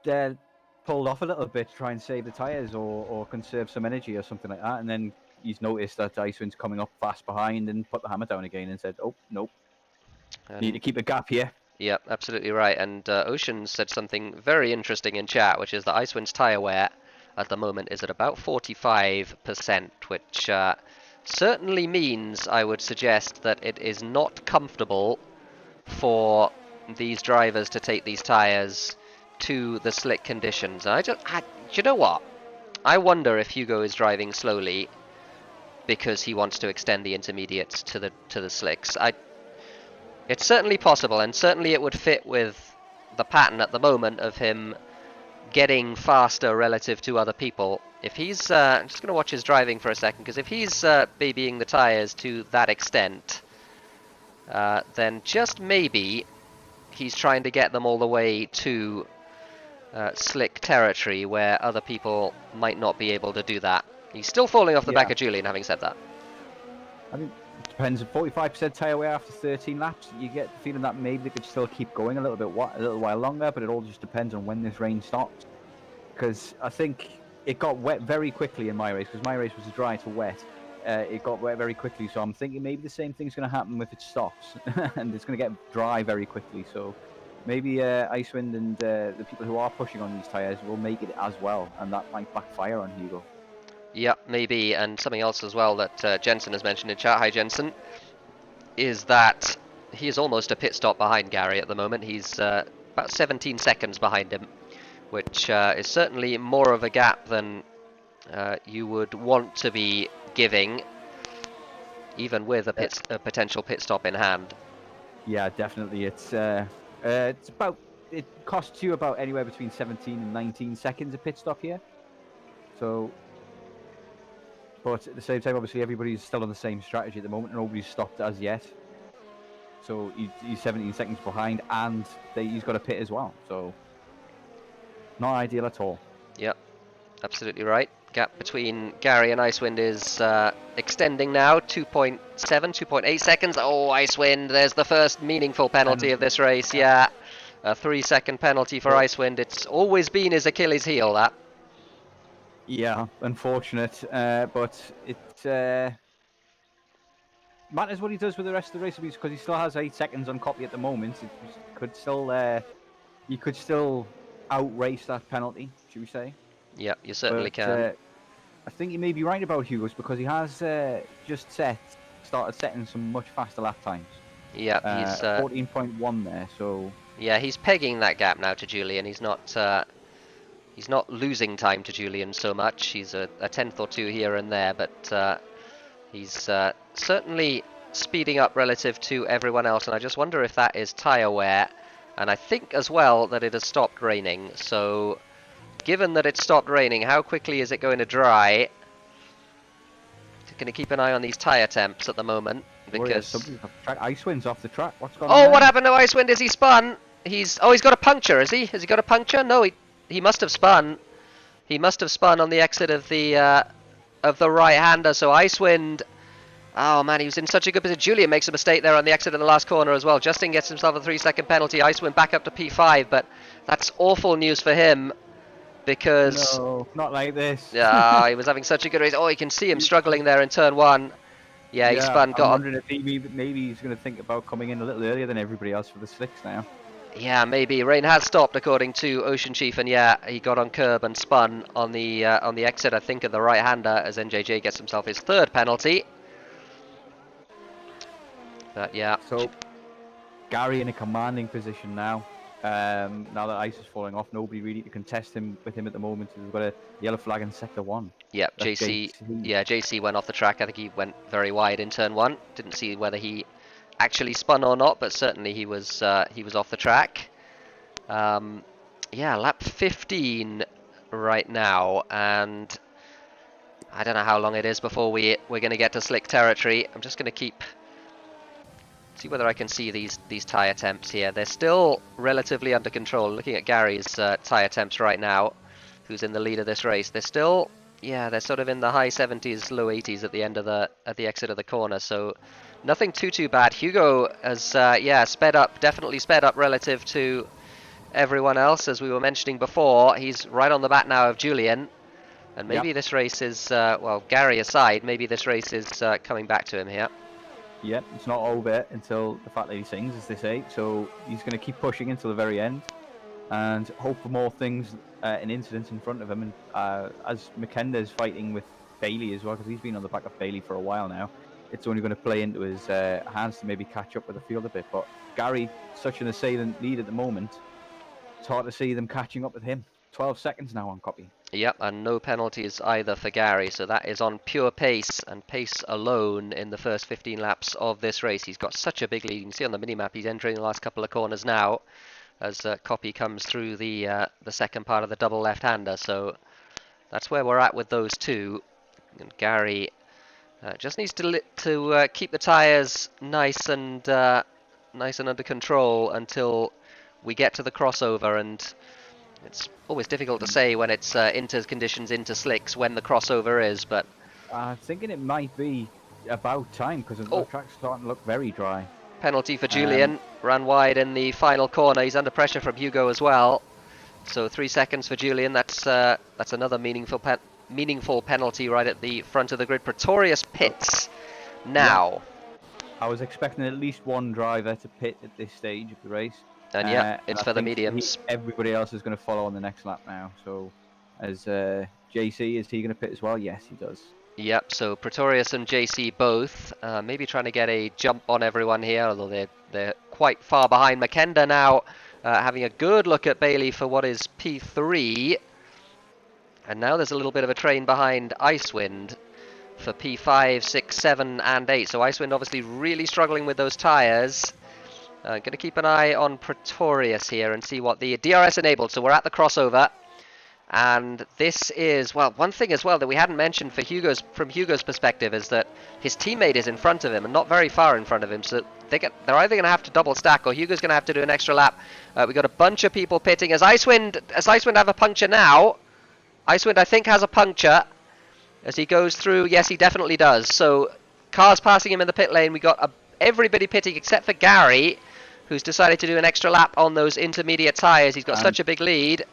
pulled off a little bit to try and save the tires or conserve some energy or something like that, and then he's noticed that Icewind's coming up fast behind and put the hammer down again and said, "Oh, nope, need to keep a gap here." Yep, absolutely right. And Ocean said something very interesting in chat, which is that Icewind's tyre wear at the moment is at about 45%, which certainly means, I would suggest, that it is not comfortable for these drivers to take these tyres to the slick conditions. And you know what? I wonder if Hugo is driving slowly because he wants to extend the intermediates to the slicks. It's certainly possible, and certainly it would fit with the pattern at the moment of him getting faster relative to other people. If he's, I'm just going to watch his driving for a second, because if he's babying the tyres to that extent, then just maybe he's trying to get them all the way to slick territory where other people might not be able to do that. He's still falling off the back of Julian, having said that. I mean, it depends. 45% tyre wear after 13 laps, you get the feeling that maybe they could still keep going a little while longer, but it all just depends on when this rain stops. Because I think it got wet very quickly in my race, because my race was dry to wet. It got wet very quickly, so I'm thinking maybe the same thing's going to happen if it stops, and it's going to get dry very quickly. So maybe Icewind and the people who are pushing on these tyres will make it as well, and that might backfire on Hugo. Yeah, maybe. And something else as well that Jensen has mentioned in chat, hi Jensen, is that he is almost a pit stop behind Gary at the moment. He's about 17 seconds behind him, which is certainly more of a gap than you would want to be giving, even with a potential pit stop in hand. Yeah, definitely. It's about, it costs you about anywhere between 17 and 19 seconds a pit stop here. So, but at the same time, obviously everybody's still on the same strategy at the moment. Nobody's stopped as yet. So he's 17 seconds behind, and he's got a pit as well. So not ideal at all. Yep, absolutely right. Gap between Gary and Icewind is extending now, 2.7, 2.8 seconds. Oh, Icewind, there's the first meaningful penalty of this race. Yeah, a 3-second penalty for Icewind. It's always been his Achilles heel, that. Yeah, unfortunate, but it matters what he does with the rest of the race, because he still has 8 seconds on copy at the moment. It could still, you could still outrace that penalty, should we say? Yeah, you certainly can. I think you may be right about Hugo's, because he has just started setting some much faster lap times. Yeah, he's 14.1 there, so yeah, he's pegging that gap now to Julian. He's not losing time to Julian so much. He's a tenth or two here and there, but he's certainly speeding up relative to everyone else. And I just wonder if that is tyre wear. And I think as well that it has stopped raining. So given that it's stopped raining, how quickly is it going to dry? Going to keep an eye on these tyre temps at the moment, because Icewind's off the track. What's going on? Oh, what happened to Icewind? Is he spun? He's got a puncture. Is he? Has he got a puncture? No, he must have spun. He must have spun on the exit of the right-hander. So Icewind, oh man, he was in such a good position. Julian makes a mistake there on the exit of the last corner as well. Justin gets himself a 3-second penalty. Icewind back up to P5, but that's awful news for him, because no, not like this. Yeah, he was having such a good race. Oh, you can see him struggling there in turn 1. Yeah, he spun. I'm wondering if maybe he's going to think about coming in a little earlier than everybody else for the slicks now. Yeah, maybe. Rain has stopped, according to Ocean Chief, and yeah, he got on curb and spun on the exit, I think, of the right-hander, as NJJ gets himself his 3rd penalty. But yeah. So Gary in a commanding position now. Now that Ice is falling off, nobody really to contest with him at the moment. We've got a yellow flag in sector 1. Yeah, JC went off the track. I think he went very wide in turn 1. Didn't see whether he actually spun or not, but certainly he was off the track. Yeah, lap 15 right now, and I don't know how long it is before we're going to get to slick territory. I'm just going to see whether I can see these tyre temps here. They're still relatively under control. Looking at Gary's tyre temps right now, who's in the lead of this race, they're still, yeah, they're sort of in the high 70s, low 80s at the end of at the exit of the corner. So nothing too bad. Hugo has definitely sped up relative to everyone else, as we were mentioning before. He's right on the back now of Julian, and maybe this race is well, Gary aside, maybe this race is coming back to him here. yeah, it's not over until the fat lady sings, as they say. So he's going to keep pushing until the very end, and hope for more things and incidents in front of him. And as McKenna is fighting with Bailey as well, because he's been on the back of Bailey for a while now, it's only going to play into his hands to maybe catch up with the field a bit. But Gary, such an assailant lead at the moment, it's hard to see them catching up with him. 12 seconds now on Copy. Yep, and no penalties either for Gary, so that is on pure pace, and pace alone in the first 15 laps of this race. He's got such a big lead. You can see on the minimap he's entering the last couple of corners now, as Copy comes through the second part of the double left-hander. So that's where we're at with those two. And Gary just needs to keep the tyres nice and under control until we get to the crossover. And it's always difficult to say when it's inter conditions, inter slicks, when the crossover is, but I'm thinking it might be about time, because the track's starting to look very dry. penalty for Julian. Ran wide in the final corner. He's under pressure from Hugo as well. So 3 seconds for Julian. That's another meaningful penalty right at the front of the grid. Pretorius pits now. Yeah. I was expecting at least one driver to pit at this stage of the race. And yeah, it's for the mediums. Everybody else is going to follow on the next lap now. So, as JC, is he going to pit as well? Yes, he does. Yep, so Pretorius and JC both maybe trying to get a jump on everyone here, although they're quite far behind. Makenda now having a good look at Bailey for what is P3. And now there's a little bit of a train behind Icewind for P5, 6, 7 and 8. So Icewind obviously really struggling with those tyres. Going to keep an eye on Pretorius here and see what the DRS enabled. So we're at the crossover. And this is, well, one thing as well that we hadn't mentioned from Hugo's perspective is that his teammate is in front of him and not very far in front of him. So they're either going to have to double stack or Hugo's going to have to do an extra lap. We've got a bunch of people pitting. As Icewind have a puncture now? Icewind, I think, has a puncture as he goes through. Yes, he definitely does. So cars passing him in the pit lane. We got everybody pitting except for Gary, who's decided to do an extra lap on those intermediate tyres. He's got such a big lead.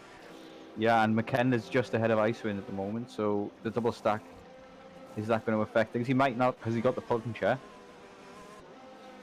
Yeah, and McKenna's just ahead of Icewind at the moment, so the double stack, is that going to affect things? He might not, because he got the puncture.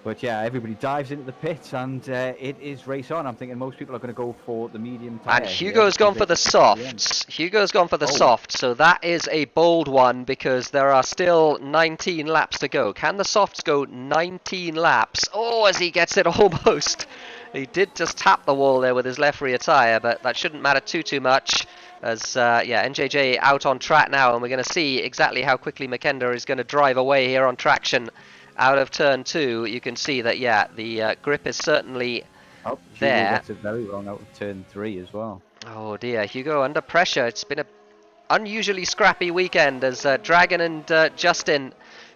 But yeah, everybody dives into the pits, and it is race on. I'm thinking most people are going to go for the medium tyre. And Hugo's gone for the softs. Hugo's gone for the softs, so that is a bold one, because there are still 19 laps to go. Can the softs go 19 laps? Oh, as he gets it almost. He did just tap the wall there with his left rear tyre, but that shouldn't matter too much. As, yeah, NJJ out on track now, and we're going to see exactly how quickly Makenda is going to drive away here on traction out of turn 2. You can see that, yeah, the grip is certainly there. Hugo gets it very wrong out of turn 3 as well. Oh dear, Hugo under pressure. It's been an unusually scrappy weekend as Dragon and Justin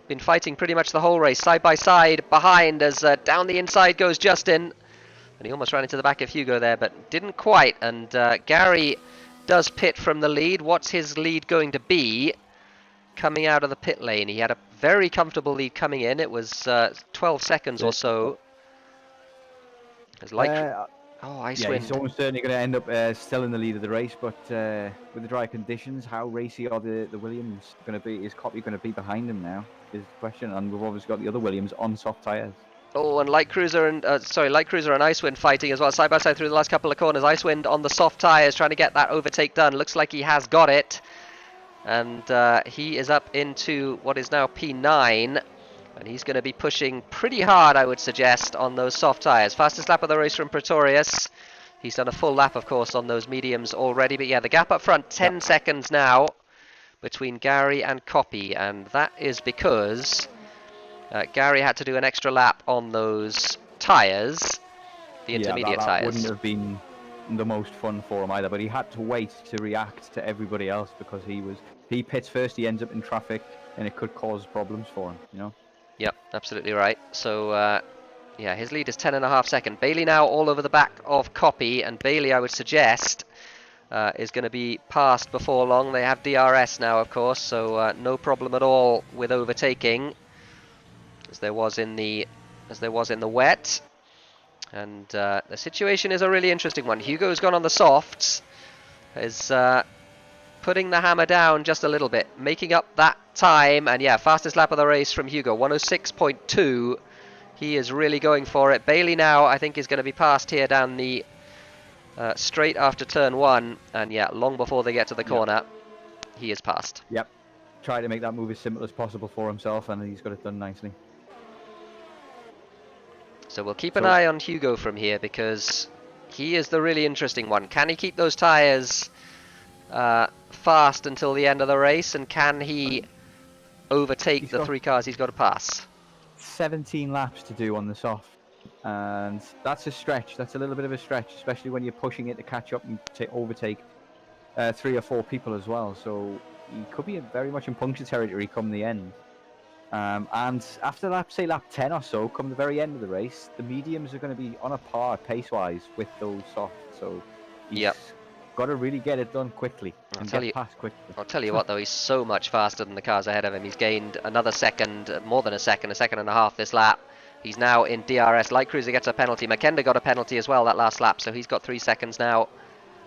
been fighting pretty much the whole race, side by side behind, as down the inside goes Justin. And he almost ran into the back of Hugo there, but didn't quite. And Gary does pit from the lead. What's his lead going to be coming out of the pit lane? He had a very comfortable lead coming in. It was 12 seconds or so. Icewind. Yeah, he's almost certainly going to end up still in the lead of the race, but with the dry conditions, how racy are the Williams going to be? Is Copy going to be behind him now? Is the question. And we've obviously got the other Williams on soft tyres. Oh, and Light Cruiser and Icewind fighting as well, side by side through the last couple of corners. Icewind on the soft tyres trying to get that overtake done. Looks like he has got it. And he is up into what is now P9. And he's going to be pushing pretty hard, I would suggest, on those soft tyres. Fastest lap of the race from Pretorius. He's done a full lap, of course, on those mediums already. But yeah, the gap up front, 10 seconds now between Gary and Copy. And that is because Gary had to do an extra lap on those tyres, the intermediate tyres. That wouldn't have been the most fun for him either, but he had to wait to react to everybody else because he pits first, he ends up in traffic, and it could cause problems for him, you know? Yep, absolutely right. So, yeah, his lead is 10.5 seconds. Bailey now all over the back of Copy, and Bailey, I would suggest, is going to be passed before long. They have DRS now, of course, so no problem at all with overtaking. As there was in the wet, and the situation is a really interesting one. Hugo's gone on the softs. Is putting the hammer down just a little bit, making up that time. And yeah, fastest lap of the race from Hugo, 106.2. He is really going for it. Bailey now, I think, is going to be passed here down the straight after turn 1. And yeah, long before they get to the corner, he is passed. Yep. Try to make that move as simple as possible for himself, and he's got it done nicely. So we'll keep an eye on Hugo from here, because he is the really interesting one. Can he keep those tyres fast until the end of the race, and can he overtake the 3 cars he's got to pass? 17 laps to do on the soft, and that's a stretch. That's a little bit of a stretch, especially when you're pushing it to catch up and overtake 3 or 4 people as well. So he could be very much in puncture territory come the end. And after lap 10 or so, come the very end of the race, the mediums are going to be on a par pace-wise with those soft. So he's got to really get it done quickly and get past quickly. I'll tell you what, though, he's so much faster than the cars ahead of him. He's gained another second, more than a second and a half this lap. He's now in DRS. Light Cruiser gets a penalty. McKenna got a penalty as well that last lap, so he's got 3 seconds now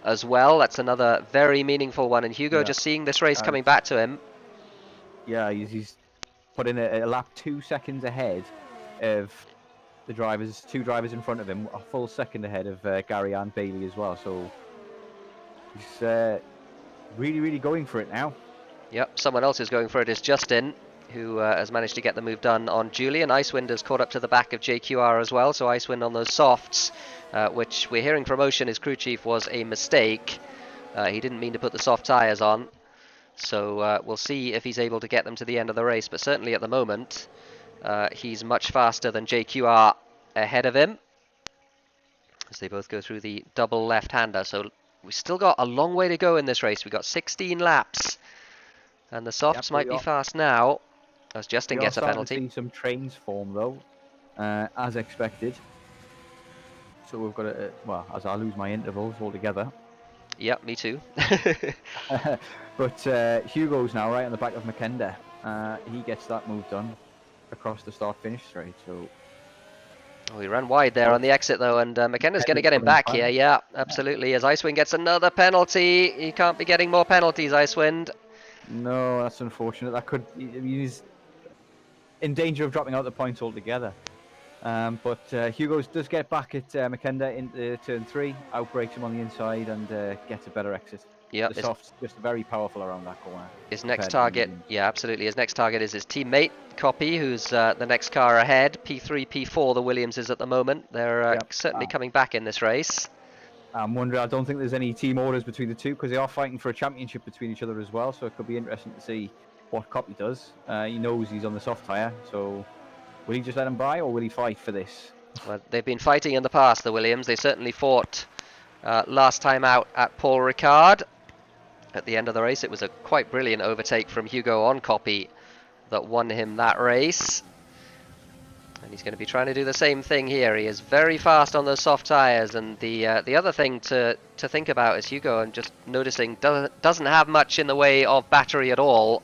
as well. That's another very meaningful one. And Hugo just seeing this race coming back to him. Yeah, he's put in a lap 2 seconds ahead of the drivers, 2 drivers in front of him, a full second ahead of Gary and Bailey as well. So he's really, really going for it now. Yep, someone else who's going for it is Justin, who has managed to get the move done on Julian. Icewind has caught up to the back of JQR as well, so Icewind on those softs, which we're hearing from Ocean, his crew chief, was a mistake. He didn't mean to put the soft tyres on. So we'll see if he's able to get them to the end of the race, but certainly at the moment he's much faster than JQR ahead of him, as they both go through the double left-hander. So we've still got a long way to go in this race. We've got 16 laps, and the softs might be fast now, as Justin gets a penalty. See some trains form though, as expected. So we've got to, well, as I lose my intervals altogether. Yep, me too. But Hugo's now right on the back of McKenda. He gets that move done across the start-finish straight. So he ran wide there on the exit though, and McKenna's going to get him back here. Yeah, absolutely. As Icewind gets another penalty, he can't be getting more penalties, Icewind. No, that's unfortunate. That could, he's in danger of dropping out the points altogether. But Hugo does get back at McKenda into turn 3, outbreaks him on the inside, and gets a better exit. Yeah, the soft's just very powerful around that corner. His next target, yeah, absolutely. His next target is his teammate Copy, who's the next car ahead. P3, P4, the Williamses at the moment. They're certainly coming back in this race. I'm wondering. I don't think there's any team orders between the two, because they are fighting for a championship between each other as well. So it could be interesting to see what Copy does. He knows he's on the soft tyre, so will he just let him by, or will he fight for this? Well, they've been fighting in the past, the Williams. They certainly fought last time out at Paul Ricard. At the end of the race, it was a quite brilliant overtake from Hugo on Copy that won him that race. And he's going to be trying to do the same thing here. He is very fast on those soft tyres. And the other thing to think about is Hugo, I'm just noticing, doesn't have much in the way of battery at all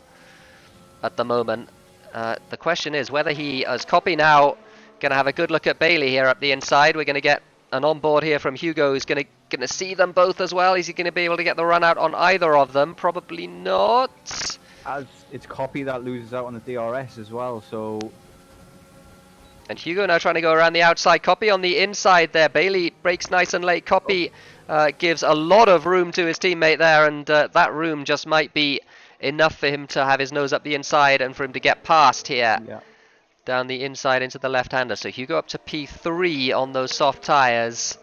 at the moment. The question is whether he, as Copy now, going to have a good look at Bailey here up the inside. We're going to get an onboard here from Hugo, who's going to see them both as well. Is he going to be able to get the run out on either of them? Probably not. As it's Copy that loses out on the DRS as well, so... And Hugo now trying to go around the outside. Copy on the inside there. Bailey breaks nice and late. Copy gives a lot of room to his teammate there, and that room just might be enough for him to have his nose up the inside and for him to get past here. Yeah. Down the inside into the left-hander. So Hugo up to P3 on those soft tyres.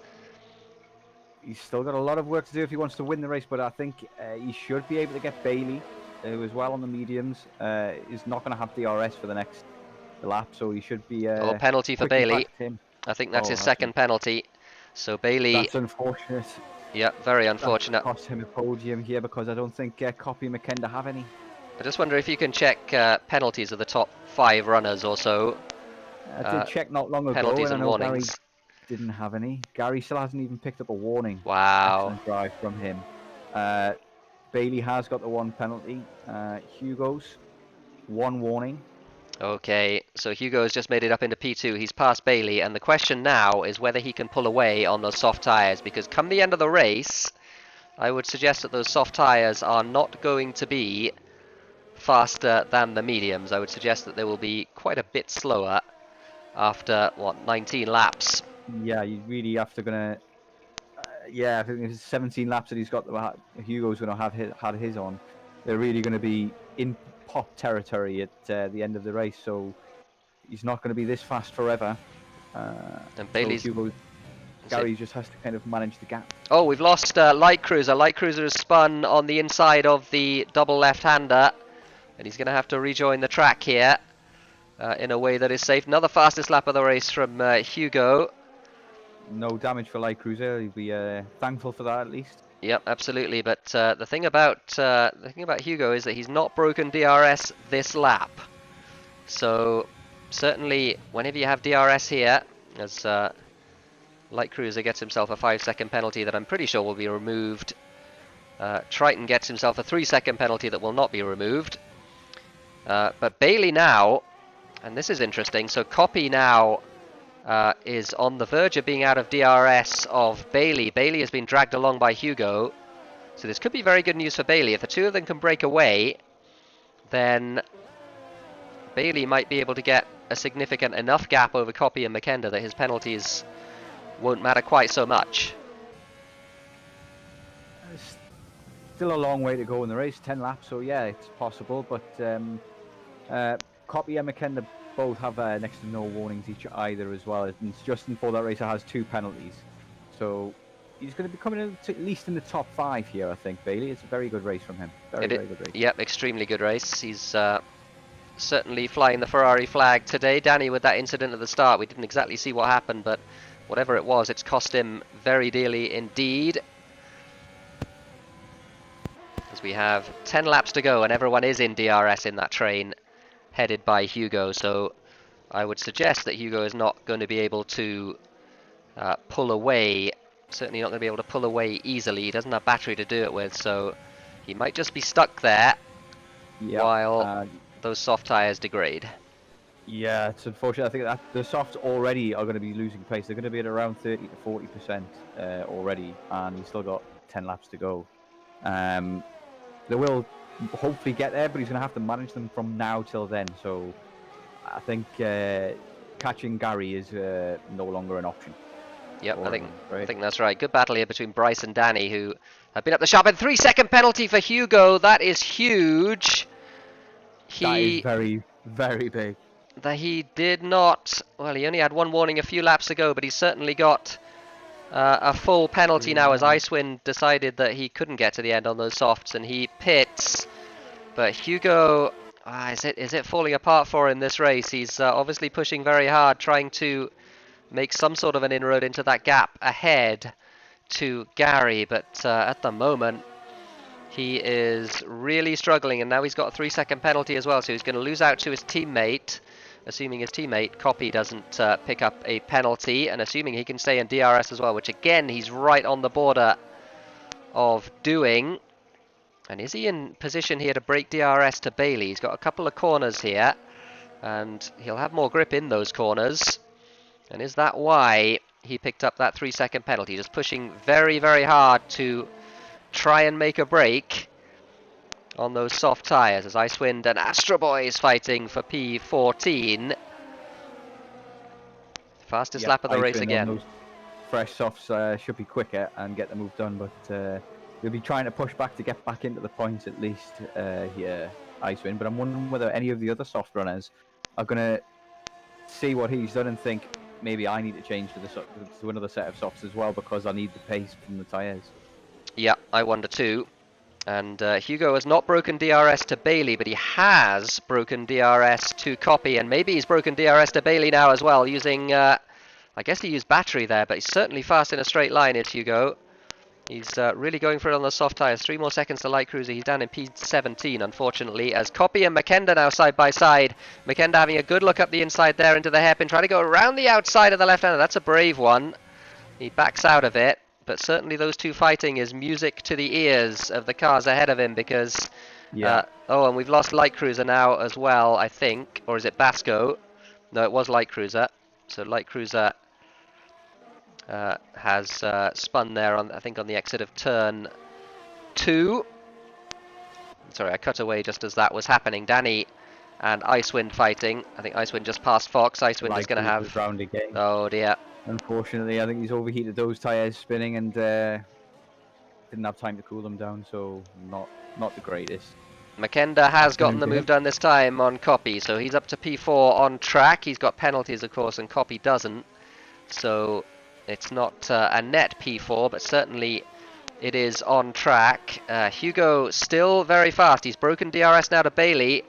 He's still got a lot of work to do if he wants to win the race, but I think he should be able to get Bailey, who is well on the mediums. Is not going to have DRS for the next lap, so he should be... penalty for Bailey. I think that's his second penalty. So Bailey... That's unfortunate. Yeah, very unfortunate. That cost him a podium here, because I don't think Copy and McKenda have any. I just wonder if you can check penalties of the top 5 runners or so. I did check not long ago, penalties and warnings. Gary didn't have any. Gary still hasn't even picked up a warning. Wow. Excellent drive from him. Bailey has got the 1 penalty. Hugo's 1 warning. Okay, so Hugo's just made it up into P2. He's passed Bailey, and the question now is whether he can pull away on those soft tyres, because come the end of the race, I would suggest that those soft tyres are not going to be faster than the mediums. I would suggest that they will be quite a bit slower after, what, 19 laps. Yeah, you really have to yeah, I think it's 17 laps that he's got. Hugo's going to have had his on. They're really going to be in pop territory at the end of the race. So he's not going to be this fast forever. And Bailey's... So Gary just has to kind of manage the gap. Oh, we've lost Light Cruiser. Light Cruiser has spun on the inside of the double left-hander, and he's going to have to rejoin the track here in a way that is safe. Another fastest lap of the race from Hugo. No damage for Light Cruiser. He'll be thankful for that at least. Yep, absolutely. But the thing about Hugo is that he's not broken DRS this lap. So certainly, whenever you have DRS here, as Light Cruiser gets himself a 5-second penalty that I'm pretty sure will be removed. Triton gets himself a 3-second penalty that will not be removed. But Bailey now, and this is interesting, so Copy now is on the verge of being out of DRS of Bailey. Bailey has been dragged along by Hugo. So this could be very good news for Bailey. If the two of them can break away, then Bailey might be able to get a significant enough gap over Copy and McKenda that his penalties won't matter quite so much. There's still a long way to go in the race, 10 laps, so yeah, it's possible. But Copy and McKenda both have next to no warnings either as well. And Justin for that racer has 2 penalties. So he's going to be coming in at least in the top 5 here, I think, Bailey. It's a very good race from him. Very good race. Yep, extremely good race. He's certainly flying the Ferrari flag today. Danny, with that incident at the start, we didn't exactly see what happened, but whatever it was, it's cost him very dearly indeed. As we have 10 laps to go and everyone is in DRS in that train, headed by Hugo. So I would suggest that Hugo is not going to be able to pull away. Certainly not going to be able to pull away easily. He doesn't have battery to do it with, so he might just be stuck there while those soft tyres degrade. Yeah, it's unfortunate. I think that the softs already are going to be losing pace. They're going to be at around 30 to 40% already, and we've still got 10 laps to go. They will hopefully get there, but he's going to have to manage them from now till then. So I think catching Gary is no longer an option. Yep, I think that's right. Good battle here between Bryce and Danny, who have been up the sharp end. 3-second penalty for Hugo. That is huge. That is very, very big. That he did not, well, he only had one warning a few laps ago, but he's certainly got a full penalty now, as Icewind decided that he couldn't get to the end on those softs and he pits. But Hugo, is it falling apart for him this race? He's obviously pushing very hard, trying to make some sort of an inroad into that gap ahead to Gary, but at the moment he is really struggling, and now he's got a 3-second penalty as well, so he's going to lose out to his teammate, assuming his teammate Copy doesn't pick up a penalty, and assuming he can stay in DRS as well, which again he's right on the border of doing. And is he in position here to break DRS to Bailey? He's got a couple of corners here, and he'll have more grip in those corners. And is that why he picked up that 3-second penalty? Just pushing very, very hard to try and make a break on those soft tyres, as Icewind and Astro Boy is fighting for P14. Fastest lap of the race again. Those fresh softs should be quicker and get the move done, but we'll be trying to push back to get back into the points at least here, Icewind. But I'm wondering whether any of the other soft runners are going to see what he's done and think, maybe I need to change to another set of softs as well, because I need the pace from the tyres. Yeah, I wonder too. And Hugo has not broken DRS to Bailey, but he has broken DRS to Copy, and maybe he's broken DRS to Bailey now as well, using, I guess he used battery there, but he's certainly fast in a straight line, is Hugo. He's really going for it on the soft tyres. 3 more seconds to Light Cruiser. He's down in P17, unfortunately, as Copy and McKenda now side by side. McKenda having a good look up the inside there into the hairpin, trying to go around the outside of the left-hander. That's a brave one. He backs out of it, but certainly those two fighting is music to the ears of the cars ahead of him, because... oh, and we've lost Light Cruiser now as well, I think. Or is it Basco? No, it was Light Cruiser. So Light Cruiser... has spun there on, I think, on the exit of turn 2. Sorry, I cut away just as that was happening. Danny and Icewind fighting. I think Icewind just passed Fox. Icewind is going to have... round again. Oh dear. Unfortunately, I think he's overheated those tyres spinning and didn't have time to cool them down, so not the greatest. Makenda has gotten the move done this time on Copy, so he's up to P4 on track. He's got penalties, of course, and Copy doesn't. So it's not a net P4, but certainly it is on track. Hugo still very fast. He's broken DRS now to Bailey,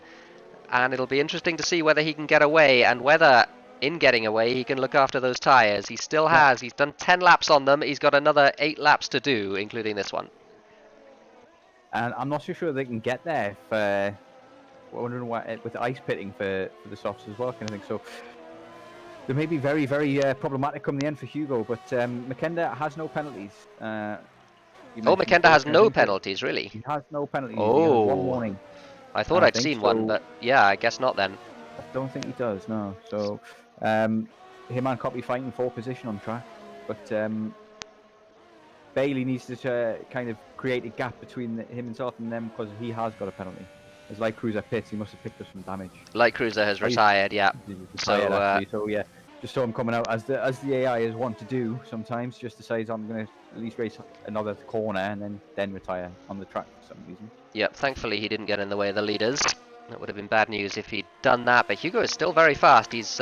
and it'll be interesting to see whether he can get away and whether, in getting away, he can look after those tyres. He still has. He's done 10 laps on them. He's got another 8 laps to do, including this one. And I'm not so sure they can get there. If, wondering why with ice pitting for the softs as well, kind of thing. So they may be very, very problematic come the end for Hugo. But Makenda has no penalties. Makenda has no penalties, really? He has no penalties. Oh. He has one warning. I thought I'd seen one, but yeah, I guess not then. I don't think he does, no. So him and Copy fighting for position on track. But Bailey needs to kind of create a gap between himself and them because he has got a penalty. As Light Cruiser pits, he must have picked up some damage. Light Cruiser has retired, yeah. So yeah, just saw him coming out as the AI is wont to do sometimes. Just decides I'm going to at least race another corner and then retire on the track for some reason. Yep, thankfully he didn't get in the way of the leaders. That would have been bad news if he'd done that. But Hugo is still very fast. He's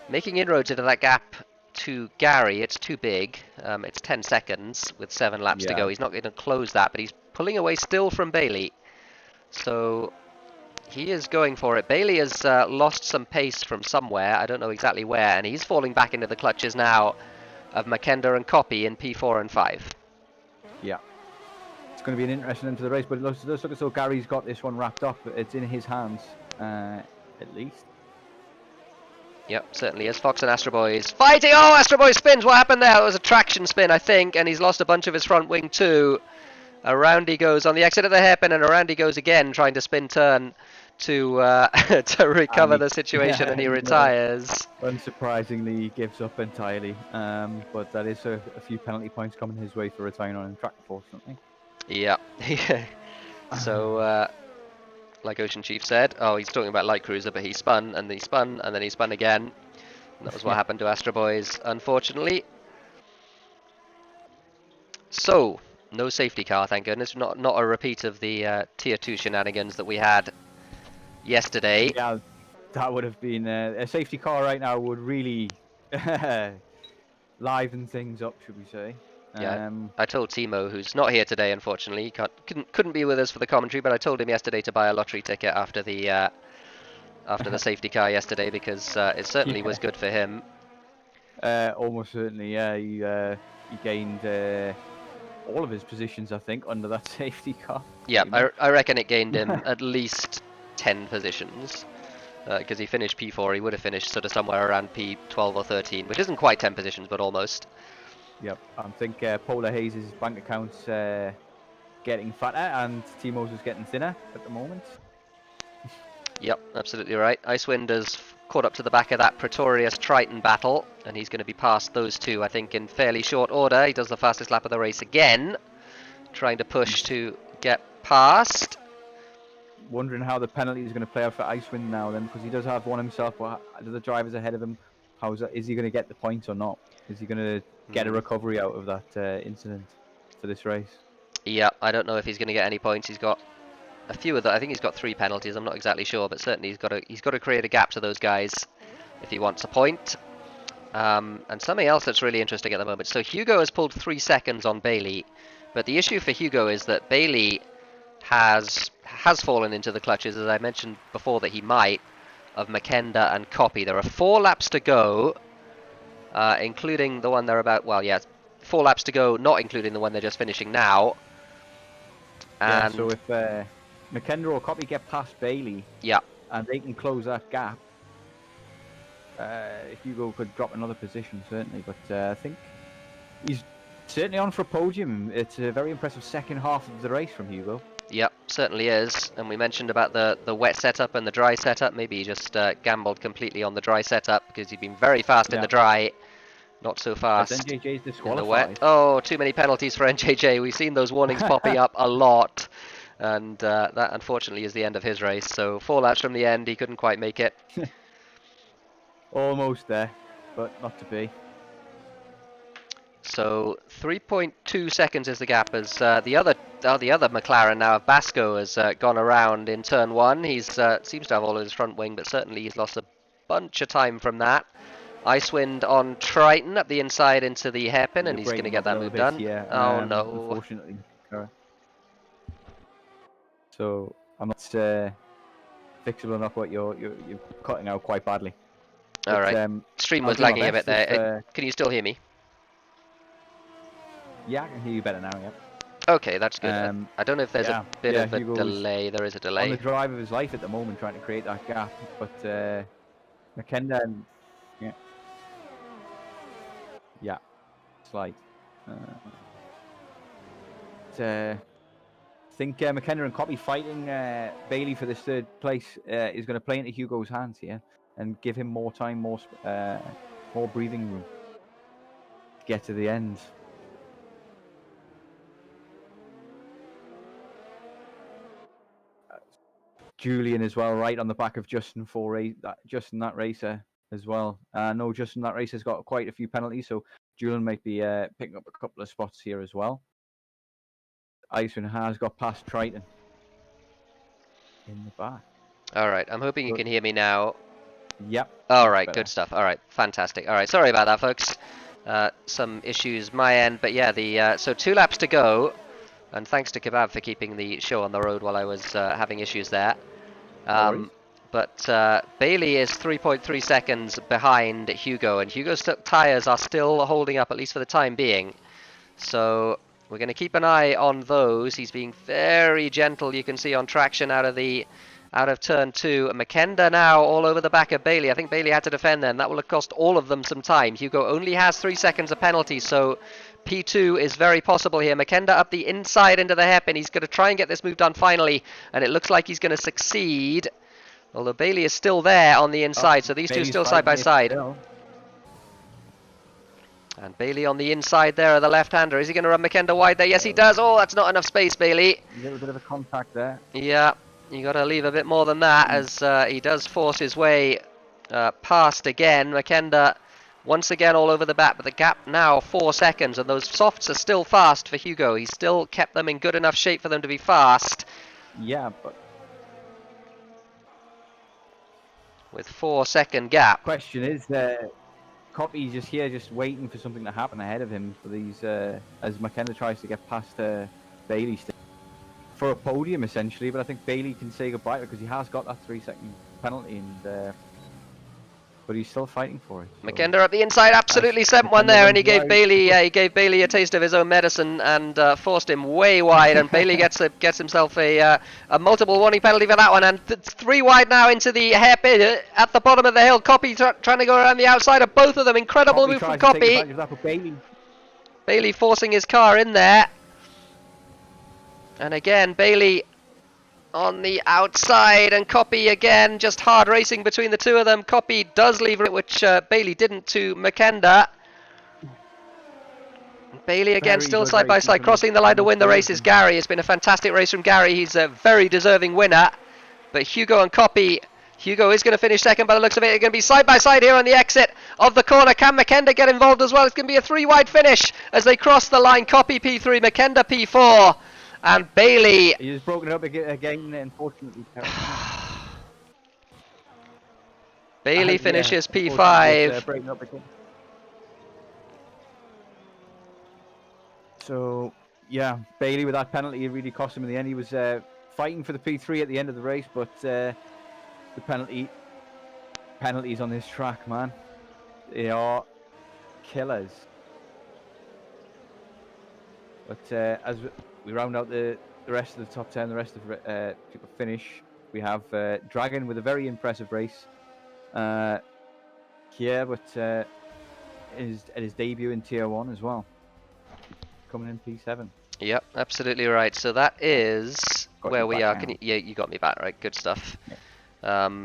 making inroads into that gap to Gary. It's too big. It's 10 seconds with 7 laps to go. He's not going to close that, but he's pulling away still from Bailey. So he is going for it. Bailey has lost some pace from somewhere. I don't know exactly where, and he's falling back into the clutches now of Makenda and Copy in P4 and 5. Yeah. It's going to be an interesting end to the race, but it looks as though Gary's got this one wrapped up. It's in his hands, at least. Yep, certainly is. Fox and Astro Boys fighting. Oh, Astro Boy spins. What happened there? It was a traction spin, I think, and he's lost a bunch of his front wing too. Around he goes on the exit of the hairpin, and around he goes again, trying to spin turn to to recover the situation, and he retires. Unsurprisingly, he gives up entirely. But that is a few penalty points coming his way for retiring on track, unfortunately. Yeah. So, like Ocean Chief said, oh, he's talking about Light Cruiser, but he spun, and he spun, and then he spun again. And that was what happened to Astro Boys, unfortunately. So, no safety car, thank goodness. Not a repeat of the Tier 2 shenanigans that we had yesterday. Yeah, that would have been a safety car right now would really liven things up, should we say. Yeah, I told Timo, who's not here today, unfortunately, he couldn't be with us for the commentary, but I told him yesterday to buy a lottery ticket after the safety car yesterday, because it certainly was good for him. Almost certainly, yeah. He gained all of his positions, I think, under that safety car. Yeah, I reckon it gained him at least 10 positions, because he finished P4. He would have finished sort of somewhere around P12 or 13, which isn't quite 10 positions, but almost. Yep, I think Polar Hayes' bank account's getting fatter and Timo's is getting thinner at the moment. Yep, absolutely right. Icewind has caught up to the back of that Pretorius Triton battle, and he's going to be past those two, I think, in fairly short order. He does the fastest lap of the race again, trying to push to get past. Wondering how the penalty is going to play out for Icewind now then, because he does have one himself, but the drivers ahead of him, is he going to get the points or not? Is he going to get a recovery out of that incident for this race? Yeah, I don't know if he's going to get any points. He's got a few of them. I think he's got 3 penalties. I'm not exactly sure, but certainly he's got to create a gap to those guys if he wants a point. And something else that's really interesting at the moment. So Hugo has pulled 3 seconds on Bailey, but the issue for Hugo is that Bailey has fallen into the clutches, as I mentioned before that he might, of Makenda and Copy. There are 4 laps to go, including the one they're about. Well, yeah, 4 laps to go, not including the one they're just finishing now. And yeah, so if Makenda or Copy get past Bailey, yeah, and they can close that gap, Hugo could drop another position certainly. But I think he's certainly on for a podium. It's a very impressive second half of the race from Hugo. Yep, certainly is. And we mentioned about the wet setup and the dry setup. Maybe he just gambled completely on the dry setup because he'd been very fast in the dry. Not so As fast NJJ's in the disqualified. wet. Oh, too many penalties for NJJ. We've seen those warnings popping up a lot. And that unfortunately is the end of his race. So 4 laps from the end, he couldn't quite make it. Almost there, but not to be. So 3.2 seconds is the gap as the other McLaren now of Basco has gone around in turn 1. He's seems to have all of his front wing, but certainly he's lost a bunch of time from that. Icewind on Triton up the inside into the hairpin, and he's going to get that move done. Oh no! Unfortunately. So I'm not fixable enough. What you're cutting out quite badly. All right. Stream was lagging a bit there. Can you still hear me? Yeah, I can hear you better now. Yeah. Okay, that's good. I don't know if there's a bit of a delay. There is a delay. On the drive of his life at the moment, trying to create that gap, but McKenna, yeah, slight. I think McKenna and Copy fighting Bailey for this 3rd place is going to play into Hugo's hands here and give him more time, more breathing room to get to the end. Julian as well, right on the back of Justin Justin that racer as well. No, Justin that racer's got quite a few penalties, so Julian might be picking up a couple of spots here as well. Icewind has got past Triton in the back. All right, I'm hoping you can hear me now. Yep. All right, good stuff. All right, fantastic. All right, sorry about that, folks. Some issues my end, but yeah, so 2 laps to go. And thanks to Kebab for keeping the show on the road while I was having issues there. But Bailey is 3.3 seconds behind Hugo, and Hugo's tyres are still holding up, at least for the time being. So we're going to keep an eye on those. He's being very gentle, you can see, on traction out of turn 2. Makenda now all over the back of Bailey. I think Bailey had to defend then. That will have cost all of them some time. Hugo only has 3 seconds of penalty, so P2 is very possible here. Makenda up the inside into the hairpin. He's going to try and get this move done finally, and it looks like he's going to succeed. Although Bailey is still there on the inside, so these two still side by side. And Bailey on the inside there of the left-hander. Is he going to run Makenda wide there? Yes, he does. Oh, that's not enough space, Bailey. A little bit of a contact there. Yeah, you got to leave a bit more than that as he does force his way past again. Makenda once again all over the back, but the gap now 4 seconds, and those softs are still fast for Hugo. He's still kept them in good enough shape for them to be fast. Yeah, but with 4 second gap. Question is, Copy just here, just waiting for something to happen ahead of him for these, as McKenna tries to get past Bailey for a podium essentially. But I think Bailey can say goodbye because he has got that 3 second penalty, and but he's still fighting for it. So. Makenda up the inside, absolutely sent one there, and he gave Bailey a taste of his own medicine and forced him way wide. And Bailey gets himself a multiple warning penalty for that one. And 3 wide now into the hairpin at the bottom of the hill. Copy trying to go around the outside of both of them. Incredible move from Copy. Bailey forcing his car in there, and again Bailey on the outside, and Copy again, just hard racing between the two of them. Copy does leave it, which Bailey didn't, to Makenda. Bailey again still side by side, crossing the line to win the race is Gary. It's been a fantastic race from Gary. He's a very deserving winner. But Hugo and Copy, Hugo is going to finish second by the looks of it. They're going to be side by side here on the exit of the corner. Can Makenda get involved as well? It's going to be a 3 wide finish as they cross the line. Copy P3, Makenda P4. And Bailey... He's broken it up again, unfortunately. Bailey finishes P5. So, yeah, Bailey with that penalty, it really cost him in the end. He was fighting for the P3 at the end of the race, but the penalties on this track, man, they are killers. But as we round out the rest of the top 10, the rest of people finish, we have Dragon with a very impressive race. But at his debut in Tier 1 as well, coming in P7. Yep, absolutely right. So that is where we are. Yeah, you got me back, right? Good stuff. Yeah.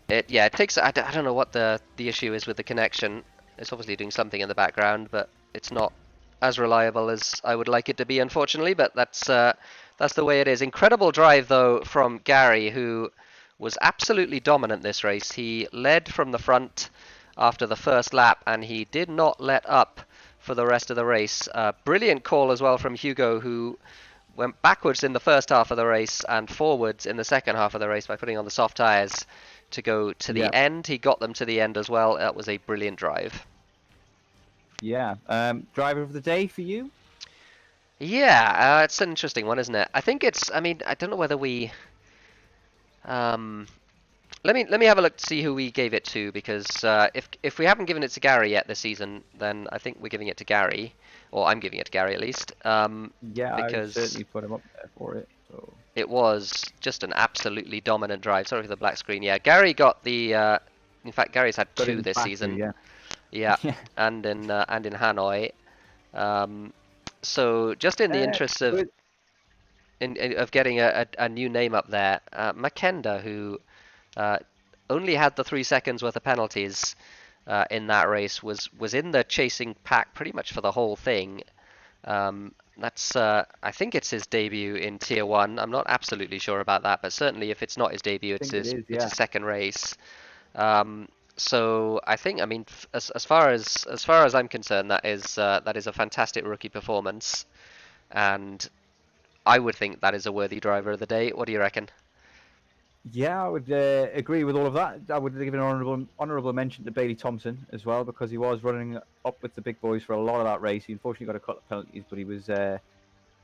It takes. I don't know what the issue is with the connection. It's obviously doing something in the background, but it's not as reliable as I would like it to be, unfortunately. But that's the way it is. Incredible drive though from Gary, who was absolutely dominant this race. He led from the front after the first lap, and he did not let up for the rest of the race. Brilliant call as well from Hugo, who went backwards in the first half of the race and forwards in the second half of the race by putting on the soft tyres to go to the end. He got them to the end as well. That was a brilliant drive. Yeah. Driver of the day for you? Yeah, it's an interesting one, isn't it? I think it's. I mean, I don't know whether we. Let me have a look to see who we gave it to, because if we haven't given it to Gary yet this season, then I think we're giving it to Gary, or I'm giving it to Gary at least. Yeah, because I certainly put him up there for it. So. It was just an absolutely dominant drive. Sorry for the black screen. Yeah, Gary got the. In fact, Gary's had Got it 2 in this factory, season. Yeah. Yeah, Yeah. and in Hanoi. So just in the interest of of getting a new name up there, Makenda, who only had the 3 seconds worth of penalties in that race, was in the chasing pack pretty much for the whole thing. That's I think it's his debut in Tier 1. I'm not absolutely sure about that, but certainly if it's not his debut, it's his second race. So I think, I mean, as far as I'm concerned, that is a fantastic rookie performance, and I would think that is a worthy driver of the day. What do you reckon? Yeah, I would agree with all of that. I would give an honourable mention to Bailey Thompson as well, because he was running up with the big boys for a lot of that race. He unfortunately got a couple of penalties, but he was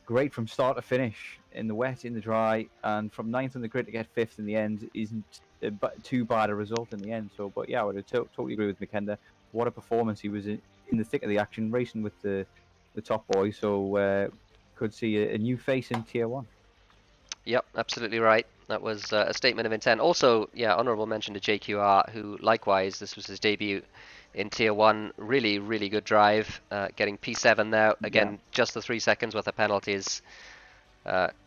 great from start to finish, in the wet, in the dry, and from 9th on the grid to get 5th in the end isn't too bad a result in the end. So, but yeah, I would totally agree with Makenda. What a performance! He was in the thick of the action, racing with the top boys. So could see a new face in Tier 1. Yep, absolutely right. That was a statement of intent. Also, yeah, honourable mention to JQR, who likewise, this was his debut in Tier 1. Really, really good drive, getting P7 there. Again, just the 3 seconds worth of penalties.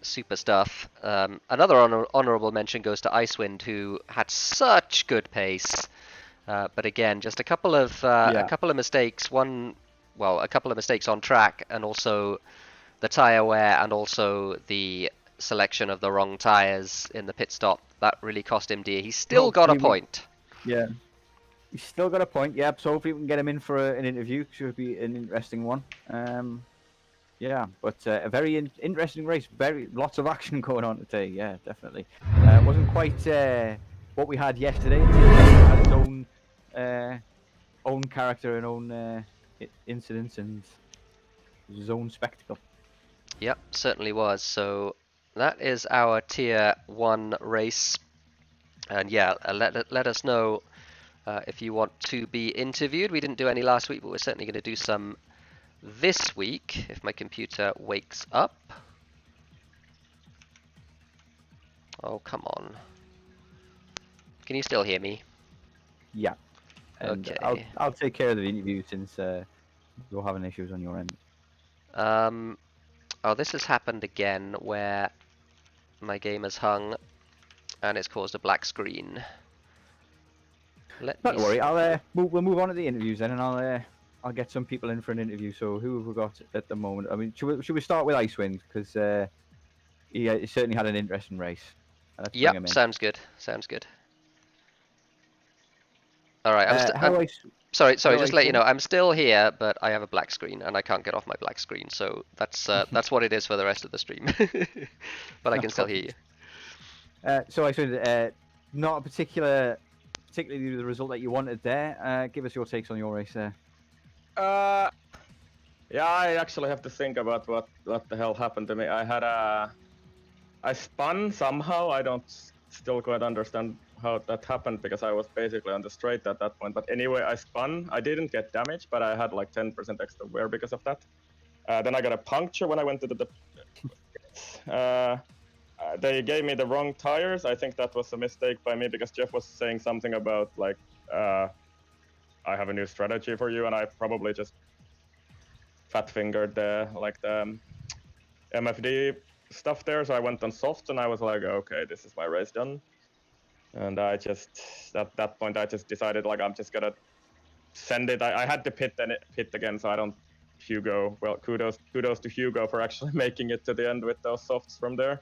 Super stuff. Another honourable mention goes to Icewind, who had such good pace. But again, just a couple of mistakes. A couple of mistakes on track, and also the tyre wear, and also the selection of the wrong tyres in the pit stop. That really cost him dear. He's still got a point. Yeah. He's still got a point, yeah. So hopefully we can get him in for an interview. Should be an interesting one. Yeah, but a very interesting race. Lots of action going on today. Yeah, definitely. It wasn't quite what we had yesterday. It had its own character and own incidents and his own spectacle. Yep, certainly was. So that is our Tier 1 race. And yeah, let us know if you want to be interviewed. We didn't do any last week, but we're certainly going to do some this week, if my computer wakes up. Oh, come on. Can you still hear me? Yeah. And okay. I'll take care of the interview, since you're having issues on your end. Oh, this has happened again, where my game has hung and it's caused a black screen. Don't worry, we'll move on to the interviews then, and I'll get some people in for an interview. So who have we got at the moment? I mean, should we start with Icewind, because he certainly had an interesting race. Yep, sounds good. Sounds good. All right, sorry. Just to let you know, I'm still here, but I have a black screen and I can't get off my black screen. So that's what it is for the rest of the stream. But I can still hear you. So Icewind, not particularly the result that you wanted there. Give us your takes on your race there. Yeah, I actually have to think about what the hell happened to me. I spun somehow. I don't still quite understand how that happened, because I was basically on the straight at that point. But anyway, I spun. I didn't get damage, but I had like 10% extra wear because of that. Then I got a puncture when I went to the they gave me the wrong tires. I think that was a mistake by me, because Jeff was saying something about like, I have a new strategy for you, and I probably just fat fingered the MFD stuff there. So I went on soft, and I was like, okay, this is my race done. And I just, at that point, I just decided like I'm just gonna send it. I had to pit again, so I don't. Hugo, well, kudos to Hugo for actually making it to the end with those softs from there.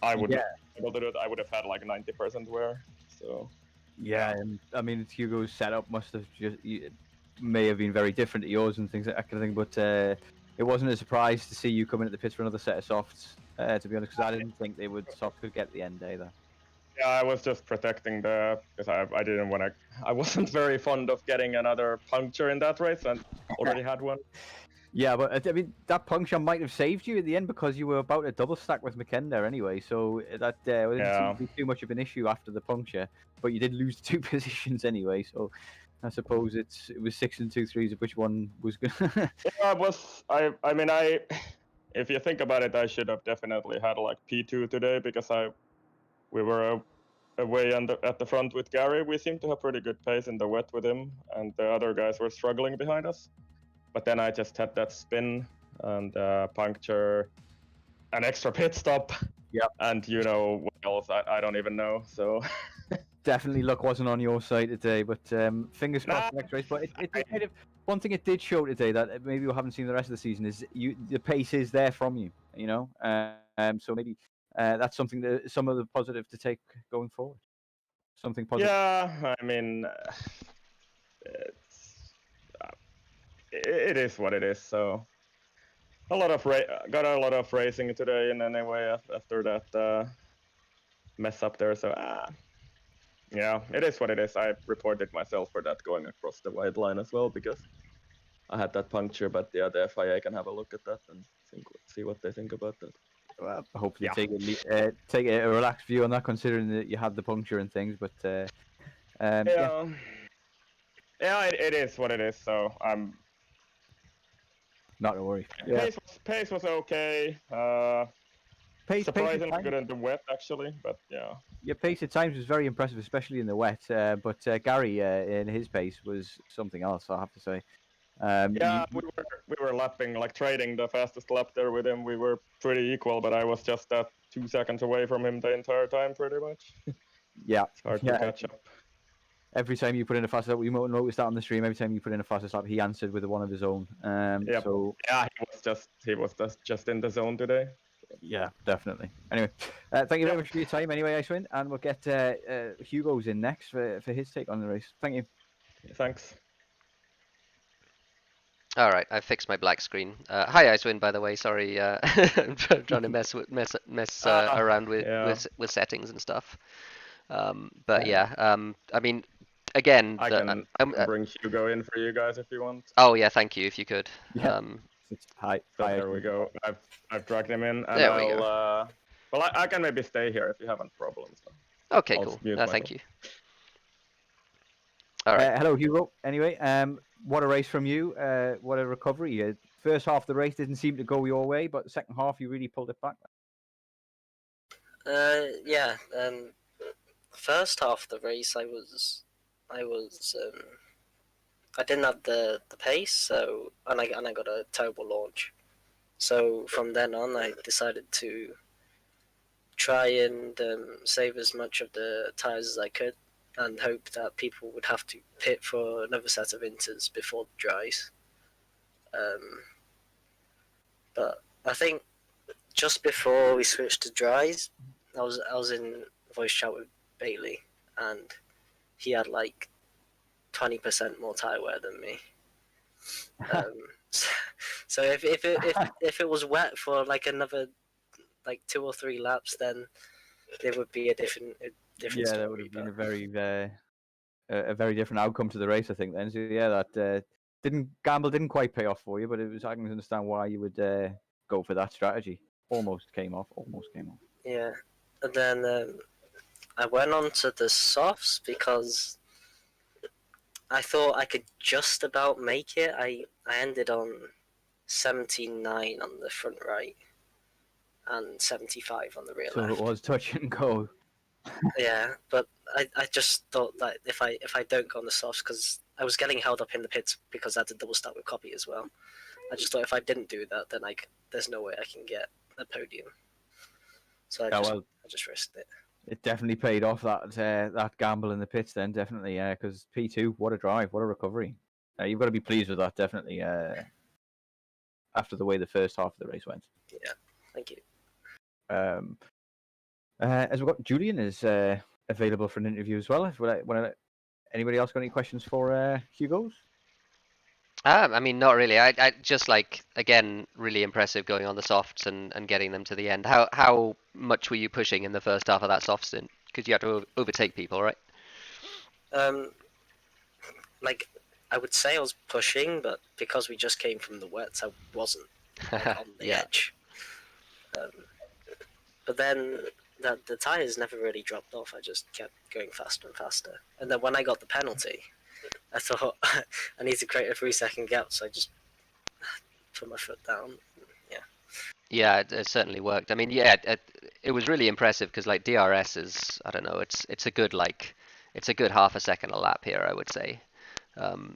I wouldn't be able to do it. I would have had like 90% wear. So yeah, and I mean Hugo's setup must have may have been very different to yours and things like that kind of thing. But it wasn't a surprise to see you come in at the pits for another set of softs. To be honest, because I didn't think they would soft could get the end either. yeah, I was just protecting because I didn't want to. I wasn't very fond of getting another puncture in that race, and already had one. Yeah, but I mean that puncture might have saved you at the end because you were about to double stack with McKenna anyway, so that didn't seem to be too much of an issue after the puncture. But you did lose 2 positions anyway, so I suppose it was 6 and 2 3s of which one was good. Yeah, it was. I mean, if you think about it, I should have definitely had like P2 today because we were away at the front with Gary. We seemed to have pretty good pace in the wet with him, and the other guys were struggling behind us. But then I just had that spin and puncture, an extra pit stop. Yep. And what else? I don't even know. So Definitely luck wasn't on your side today, but fingers crossed next race. But it kind of one thing it did show today that maybe you haven't seen the rest of the season is the pace is there from you. So maybe that's something that some of the positive to take going forward. Something positive. Yeah, I mean, it is what it is. So got a lot of racing today, and anyway after that mess up there. So yeah, it is what it is. I reported myself for that going across the white line as well because I had that puncture. But yeah, the FIA can have a look at that and see what they think about that. Well, hopefully take a relaxed view on that, considering that you had the puncture and things. But yeah, it is what it is. So I'm not to worry. Pace was okay. Surprisingly good in the wet, actually, but yeah. Your pace at times was very impressive, especially in the wet. But Gary in his pace was something else, I have to say. We were lapping, like trading the fastest lap there with him. We were pretty equal, but I was just 2 seconds away from him the entire time, pretty much. Yeah, it's hard to catch up. Every time you put in a fastest lap, we noticed that on the stream. Every time you put in a fastest lap, he answered with one of his own. So yeah, he was just in the zone today. Yeah, definitely. Anyway, thank you very much for your time. Anyway, Icewind, and we'll get Hugo's in next for his take on the race. Thank you. Thanks. All right, I fixed my black screen. Hi, Icewind. By the way, sorry, I'm trying to mess around with settings and stuff. But yeah, I mean, again, I can bring Hugo in for you guys if you want. Oh yeah, thank you if you could. Yeah. Hi. There we go. I've dragged him in, and there we go. Well, I can maybe stay here if you haven't problems. So okay, cool. Thank you. All right. Hello, Hugo. Anyway, what a race from you. What a recovery. First half of the race didn't seem to go your way, but the second half you really pulled it back. First half of the race I didn't have the pace, so and I got a terrible launch. So from then on, I decided to try and save as much of the tires as I could, and hope that people would have to pit for another set of inters before the dries. But I think just before we switched to dries, I was in voice chat with Bailey, and he had like 20% more tire wear than me. So if it was wet for like another 2 or 3 laps, then there would be a different story. That would have been a very different outcome to the race, I think. Then, so yeah, that didn't quite pay off for you, but I can understand why you would go for that strategy. Almost came off. Yeah, and then I went on to the softs because I thought I could just about make it. I ended on 79 on the front right and 75 on the rear left. So it was touch and go. Yeah, but I just thought that if I don't go on the softs, because I was getting held up in the pits because I had to double stack with Copy as well. I just thought if I didn't do that, then there's no way I can get a podium. So I just risked it. It definitely paid off that gamble in the pits then, definitely, because P2, what a drive, what a recovery. You've got to be pleased with that, definitely. After the way the first half of the race went. Yeah, thank you. As we've got Julian is available for an interview as well. Anybody else got any questions for Hugo's? I mean, not really. I just like, again, really impressive going on the softs and getting them to the end. How much were you pushing in the first half of that soft stint? Because you had to overtake people, right? Like, I would say I was pushing, but because we just came from the wets, I wasn't like, on the Yeah. edge. But then the tires never really dropped off. I just kept going faster and faster. And then when I got the penalty, I thought I need to create a 3-second gap, so I just put my foot down. Yeah. Yeah, it certainly worked. I mean, yeah, it was really impressive because like DRS is, I don't know, it's a good it's a good half a second a lap here, I would say.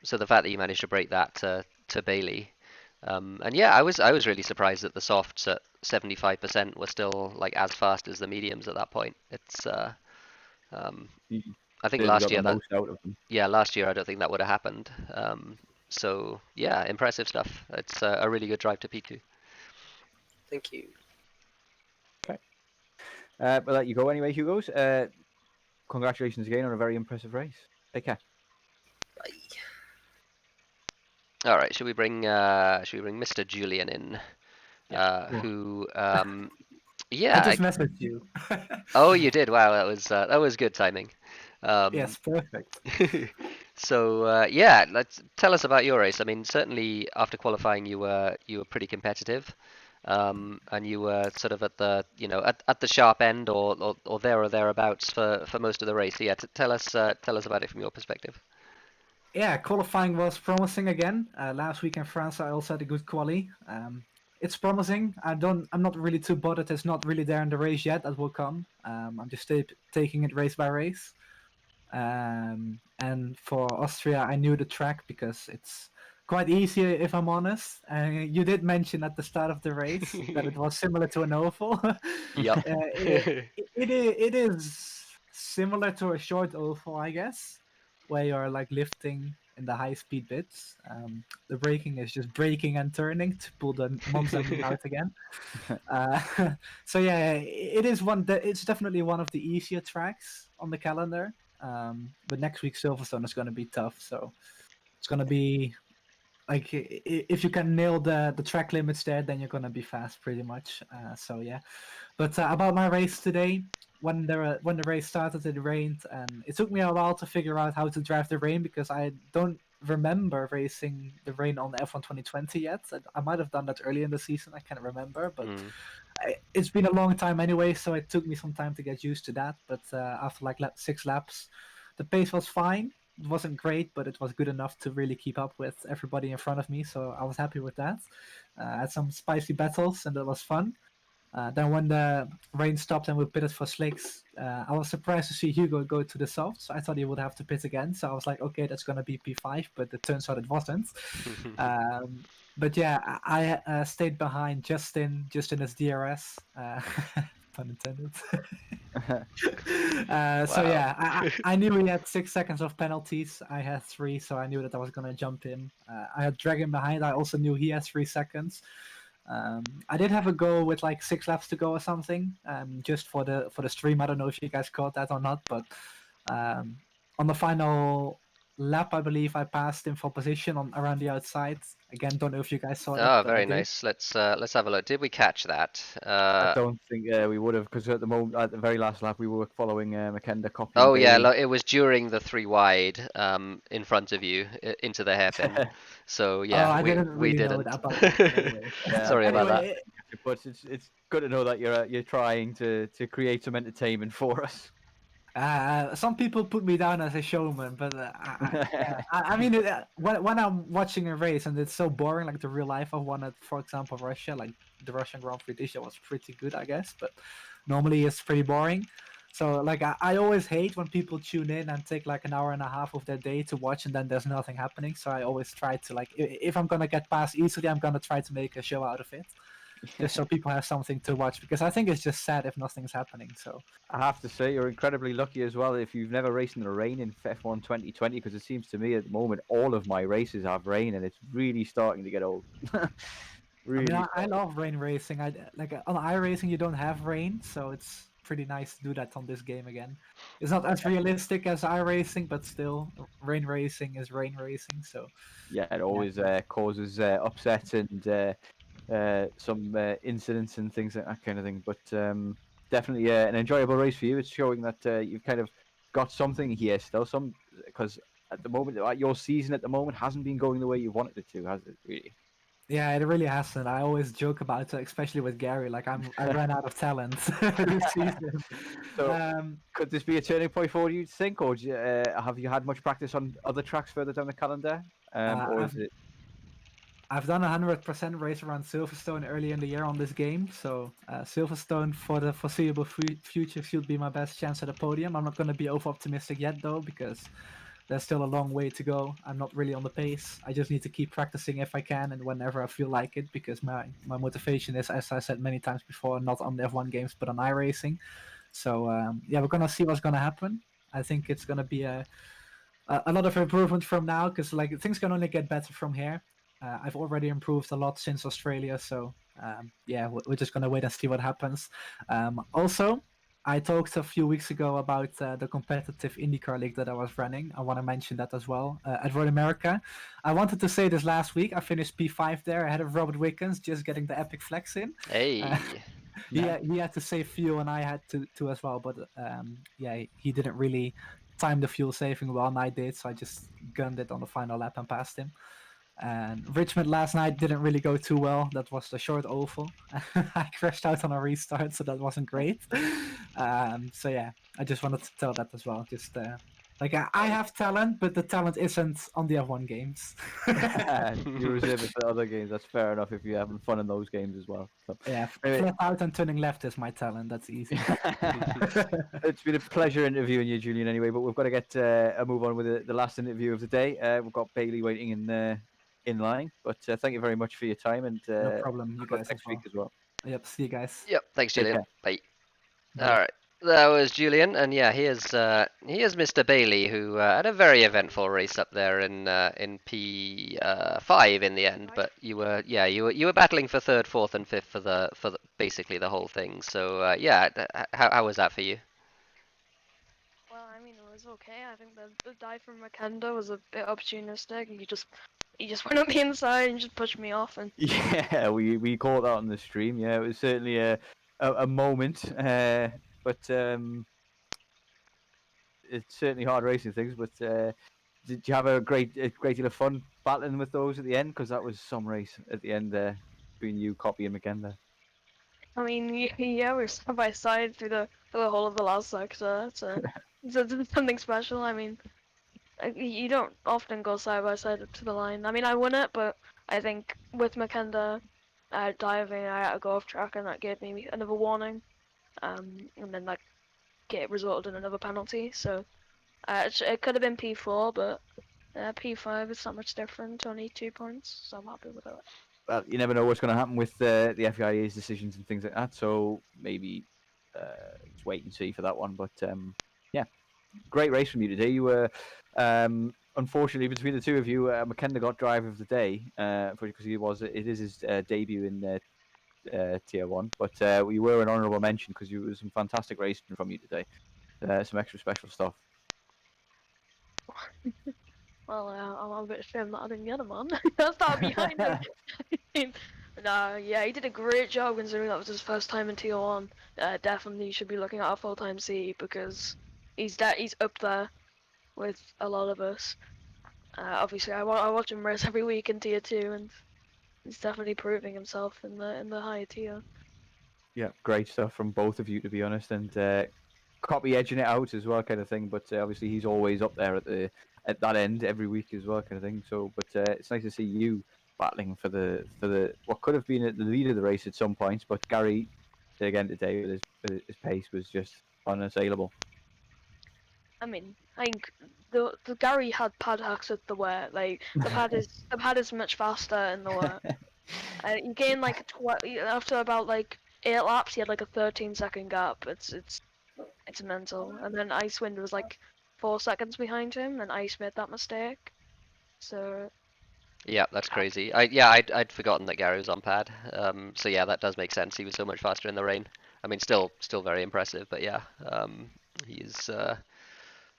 So the fact that you managed to break that to Bailey, and yeah, I was really surprised that the softs at 75% were still like as fast as the mediums at that point. It's I think last year most out of them. yeah, last year I don't think that would have happened. So yeah, impressive stuff. It's a really good drive to P2. Thank you. But let you go anyway, Hugo's. Congratulations again on a very impressive race. Take care. Bye. All right, should we bring Mr. Julian in? Who yeah. I just messaged you. Oh, you did. Wow, that was good timing. Yes, perfect. So yeah, tell us about your race. I mean, certainly after qualifying, you were pretty competitive, and you were sort of at the at the sharp end or there or thereabouts for most of the race. So yeah, tell us about it from your perspective. Yeah, qualifying was promising again. Last week in France, I also had a good quali. It's promising. I'm not really too bothered. It's not really there in the race yet. That will come. I'm just taking it race by race. And for Austria, I knew the track because it's quite easy, if I'm honest. You did mention at the start of the race that it was similar to an oval. Yep. It is similar to a short oval, I guess, where you're like lifting in the high speed bits. The braking is just braking and turning to pull the Monza out again. So yeah, it's definitely one of the easier tracks on the calendar. But next week Silverstone is going to be tough, so it's going to be like if you can nail the track limits there, then you're going to be fast pretty much. So yeah, but about my race today, when the race started, it rained, and it took me a while to figure out how to drive the rain because I don't remember racing the rain on the F1 2020 yet. I might have done that early in the season, I can't remember, but it's been a long time anyway, so it took me some time to get used to that. But after like 6 laps, the pace was fine. It wasn't great, but it was good enough to really keep up with everybody in front of me, so I was happy with that. I had some spicy battles, and that was fun. Then when the rain stopped and we pitted for slicks, I was surprised to see Hugo go to the softs. I thought he would have to pit again, so I was like, okay, that's going to be P5, but it turns out it wasn't. But yeah, I stayed behind Justin as DRS, pun intended. So yeah, I knew he had 6 seconds of penalties. I had 3, so I knew that I was going to jump in. I had Dragon behind. I also knew he had 3 seconds. I did have a go with like 6 laps to go or something, just for the stream. I don't know if you guys caught that or not, but on the final lap, I believe I passed him for position around the outside. Again, don't know if you guys saw that. Oh, very nice. Let's have a look. Did we catch that? I don't think we would have, because at the very last lap we were following Makenda copy. Oh yeah, it was during the 3 wide in front of you into the hairpin. So yeah, we didn't. Anyway. Sorry about that. But it's good to know that you're trying to create some entertainment for us. Some people put me down as a showman, but I mean, when I'm watching a race and it's so boring, like the real life of one at, for example, Russia, like the Russian Grand Prix this year was pretty good, I guess, but normally it's pretty boring. So like I always hate when people tune in and take like an hour and a half of their day to watch and then there's nothing happening. So I always try to, like, if I'm gonna get past easily, I'm gonna try to make a show out of it. just so people have something to watch. Because I think it's just sad if nothing's happening. So I have to say, you're incredibly lucky as well if you've never raced in the rain in F1 2020, because it seems to me at the moment all of my races have rain, and it's really starting to get old. Really. I mean, I love rain racing. Like on iRacing, you don't have rain, so it's pretty nice to do that on this game again. It's not as realistic as iRacing, but still, rain racing is rain racing. So Yeah, it always causes upsets and some incidents and things like that kind of thing. But definitely an enjoyable race for you. It's showing that you've kind of got something here still. Because at the moment, your season at the moment hasn't been going the way you wanted it to, has it? Really? yeah, it really hasn't. I always joke about it, especially with Gary. Like I ran out of talent this season. So could this be a turning point for you, think, or have you had much practice on other tracks further down the calendar, or is it? I've done 100% race around Silverstone early in the year on this game, so Silverstone for the foreseeable future should be my best chance at a podium. I'm not going to be over optimistic yet though, because there's still a long way to go. I'm not really on the pace. I just need to keep practicing if I can and whenever I feel like it, because my motivation is, as I said many times before, not on the F1 games but on iRacing. So yeah, we're going to see what's going to happen. I think it's going to be a lot of improvement from now, because like things can only get better from here. I've already improved a lot since Australia, so yeah, we're just gonna wait and see what happens. Also, I talked a few weeks ago about the competitive IndyCar league that I was running. I want to mention that as well at Road America. I wanted to say this last week. I finished P5 there ahead of Robert Wickens, just getting the epic flex in. Hey. He had to save fuel, and I had to as well. But yeah, he didn't really time the fuel saving well, and I did, so I just gunned it on the final lap and passed him. And Richmond last night didn't really go too well. That was the short oval. I crashed out on a restart, so that wasn't great. So yeah, I just wanted to tell that as well. Just like I have talent, but the talent isn't on the F1 games. You reserve it for other games. That's fair enough if you're having fun in those games as well. So, yeah, anyway. flat out and turning left is my talent. That's easy. It's been a pleasure interviewing you, Julian. Anyway, but we've got to get a move on with the last interview of the day. We've got Bailey waiting in line. But thank you very much for your time, and No problem. You guys next week as well. Yep. See you guys. Yep. Thanks, Julian. Bye. Bye. All right. That was Julian, and yeah, here's Mr. Bailey, who had a very eventful race up there in P5 in the end. But you were battling for third, fourth, and fifth for basically the whole thing. So yeah, how was that for you? Well, I mean, it was okay. I think the dive from Makenda was a bit opportunistic. He just went on the inside and just pushed me off. And yeah, we caught that on the stream. Yeah, it was certainly a moment. But it's certainly hard racing things. But did you have a great deal of fun battling with those at the end? Because that was some race at the end there between you, Copy, and McKenna. I mean, yeah, we're side by side through the whole of the last sector. It's something special. I mean, you don't often go side by side up to the line. I mean, I won it, but I think with McKenna diving, I had to go off track, and that gave me another warning. And then that resulted in another penalty. So it could have been P4, but P5 is not much different, only 2 points, so I'm happy with it. Well, you never know what's going to happen with the FIA's decisions and things like that, so maybe just wait and see for that one. But yeah, great race from you today. You were, unfortunately, between the two of you, McKenna got driver of the day, because it is his debut in Tier 1, but we were an honourable mention because you was some fantastic racing from you today. Some extra special stuff. Well, I'm a bit ashamed that I didn't get him on. That's not behind me. No, yeah, he did a great job considering that was his first time in Tier 1. Definitely should be looking at a full-time C because he's up there with a lot of us. Obviously, I watch him race every week in Tier 2, and he's definitely proving himself in the higher tier. Yeah, great stuff from both of you, to be honest, and Copy edging it out as well, kind of thing. But obviously, he's always up there at that end every week as well, kind of thing. So, but it's nice to see you battling for the what could have been at the lead of the race at some points. But Gary, again today, with his pace was just unassailable. I mean, I think the Gary had pad hacks at the wet. Like the pad is much faster in the wet. He gained like after about like 8 laps, he had like a 13-second gap. It's mental. And then Icewind was like 4 seconds behind him, and Ice made that mistake. So Yeah, that's crazy. I'd forgotten that Gary was on pad. So yeah, that does make sense. He was so much faster in the rain. I mean, still very impressive, but yeah, he's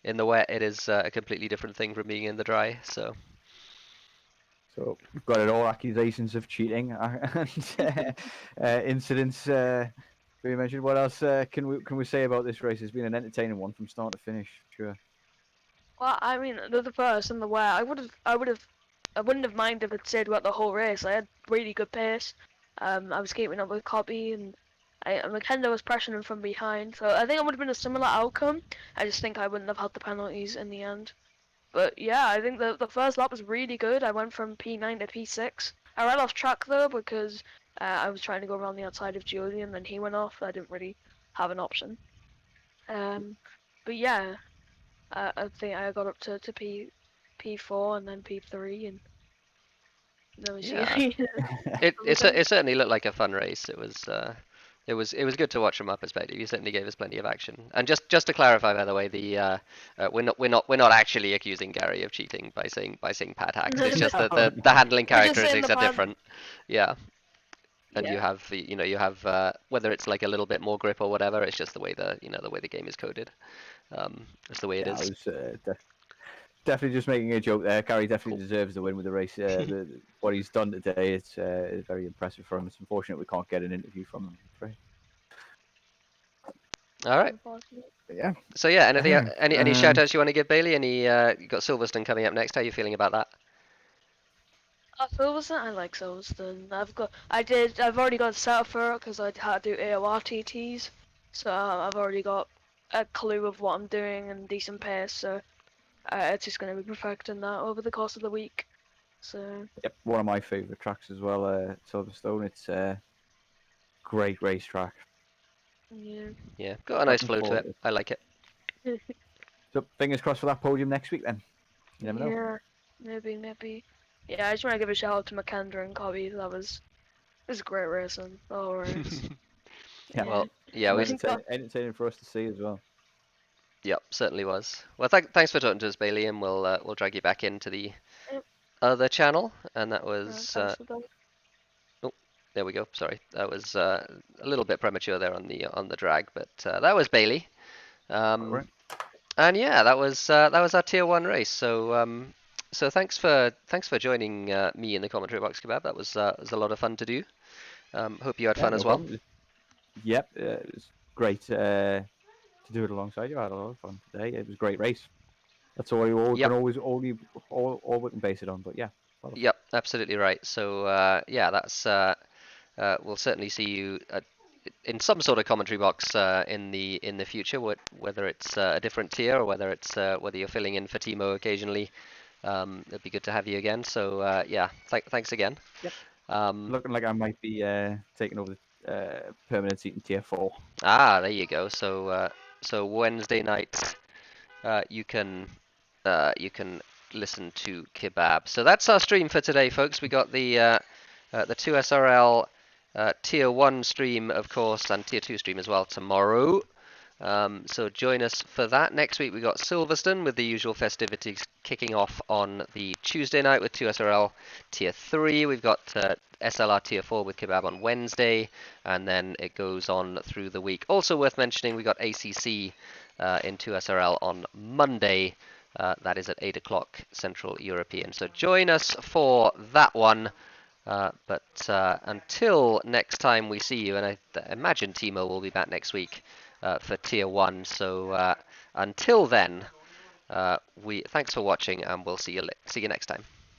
in the wet. It is a completely different thing from being in the dry. So So we've got it all, accusations of cheating and incidents being mentioned. What else can we say about this race? It's been an entertaining one from start to finish, sure. well, I mean, the first and the wet, I wouldn't have minded if it stayed wet the whole race. I had really good pace. I was keeping up with Copy, and McKenna was pressuring him from behind. So I think it would have been a similar outcome. I just think I wouldn't have had the penalties in the end. But yeah, I think the first lap was really good. I went from P9 to P6. I ran off track though because I was trying to go around the outside of Julian, and he went off. I didn't really have an option. But yeah, I think I got up to P4 and then P3, and there was yeah, yeah. it certainly looked like a fun race. It was good to watch from our perspective. He certainly gave us plenty of action. And just to clarify, by the way, we're not actually accusing Gary of cheating by saying pad hacks. It's just that the handling We're just saying characteristics the are pad- different. Yeah. And Yeah. you have whether it's like a little bit more grip or whatever. It's just the way the way the game is coded. It's the way it Yeah, is. I was definitely just making a joke there. Gary definitely deserves the win with the race. What he's done today is very impressive for him. It's unfortunate we can't get an interview from him. I'm afraid. All right. But yeah. So yeah, anything Yeah, any shout outs you want to give, Bailey? You got Silverstone coming up next. How are you feeling about that? Silverstone, I like Silverstone. I've already got set up for it because I had to do AOR TTs, so I've already got a clue of what I'm doing and decent pace. So it's just going to be perfecting that over the course of the week. So Yep, one of my favourite tracks as well, Silverstone. It's a great racetrack. yeah. Yeah, got a nice flow Looking to forward it. I like it. So fingers crossed for that podium next week then. You never know. Yeah, maybe. Yeah, I just want to give a shout out to McKendra and Cobby. It was great racing. The whole race. Yeah. Well, yeah, we Entertaining for us to see as well. Yep, certainly was. Well, thanks for talking to us, Bailey, and we'll drag you back into the Yep. other channel. And that was Thanks for that. there we go. Sorry, that was a little bit premature there on the drag, but that was Bailey. Right. And yeah, that was our tier 1 race. So thanks for joining me in the commentary box, Kebab. That was a lot of fun to do. Hope you had fun no as well. problem. Yep, it was great to do it alongside you. I had a lot of fun today. It was a great race. That's all we Yep. can always all we can base it on. But yeah. Yep, absolutely right. So yeah, that's we'll certainly see you in some sort of commentary box in the future, whether it's a different tier or whether you're filling in for Timo occasionally. It'd be good to have you again. So yeah, thanks again. Yep. Um, Looking like I might be taking over the permanent seat in tier 4. there you go. So Wednesday nights, you can listen to Kebab. So that's our stream for today, folks. We got the 2SRL tier 1 stream, of course, and tier 2 stream as well tomorrow. So join us for that. Next week we got Silverstone with the usual festivities kicking off on the Tuesday night with 2SRL tier 3. We've got SLR tier 4 with Kebab on Wednesday, and then it goes on through the week. Also worth mentioning, we got ACC in 2SRL on Monday. That is at 8 o'clock Central European. So join us for that one. But until next time we see you, and I imagine Timo will be back next week for tier 1. So until then, thanks for watching, and we'll see you next time.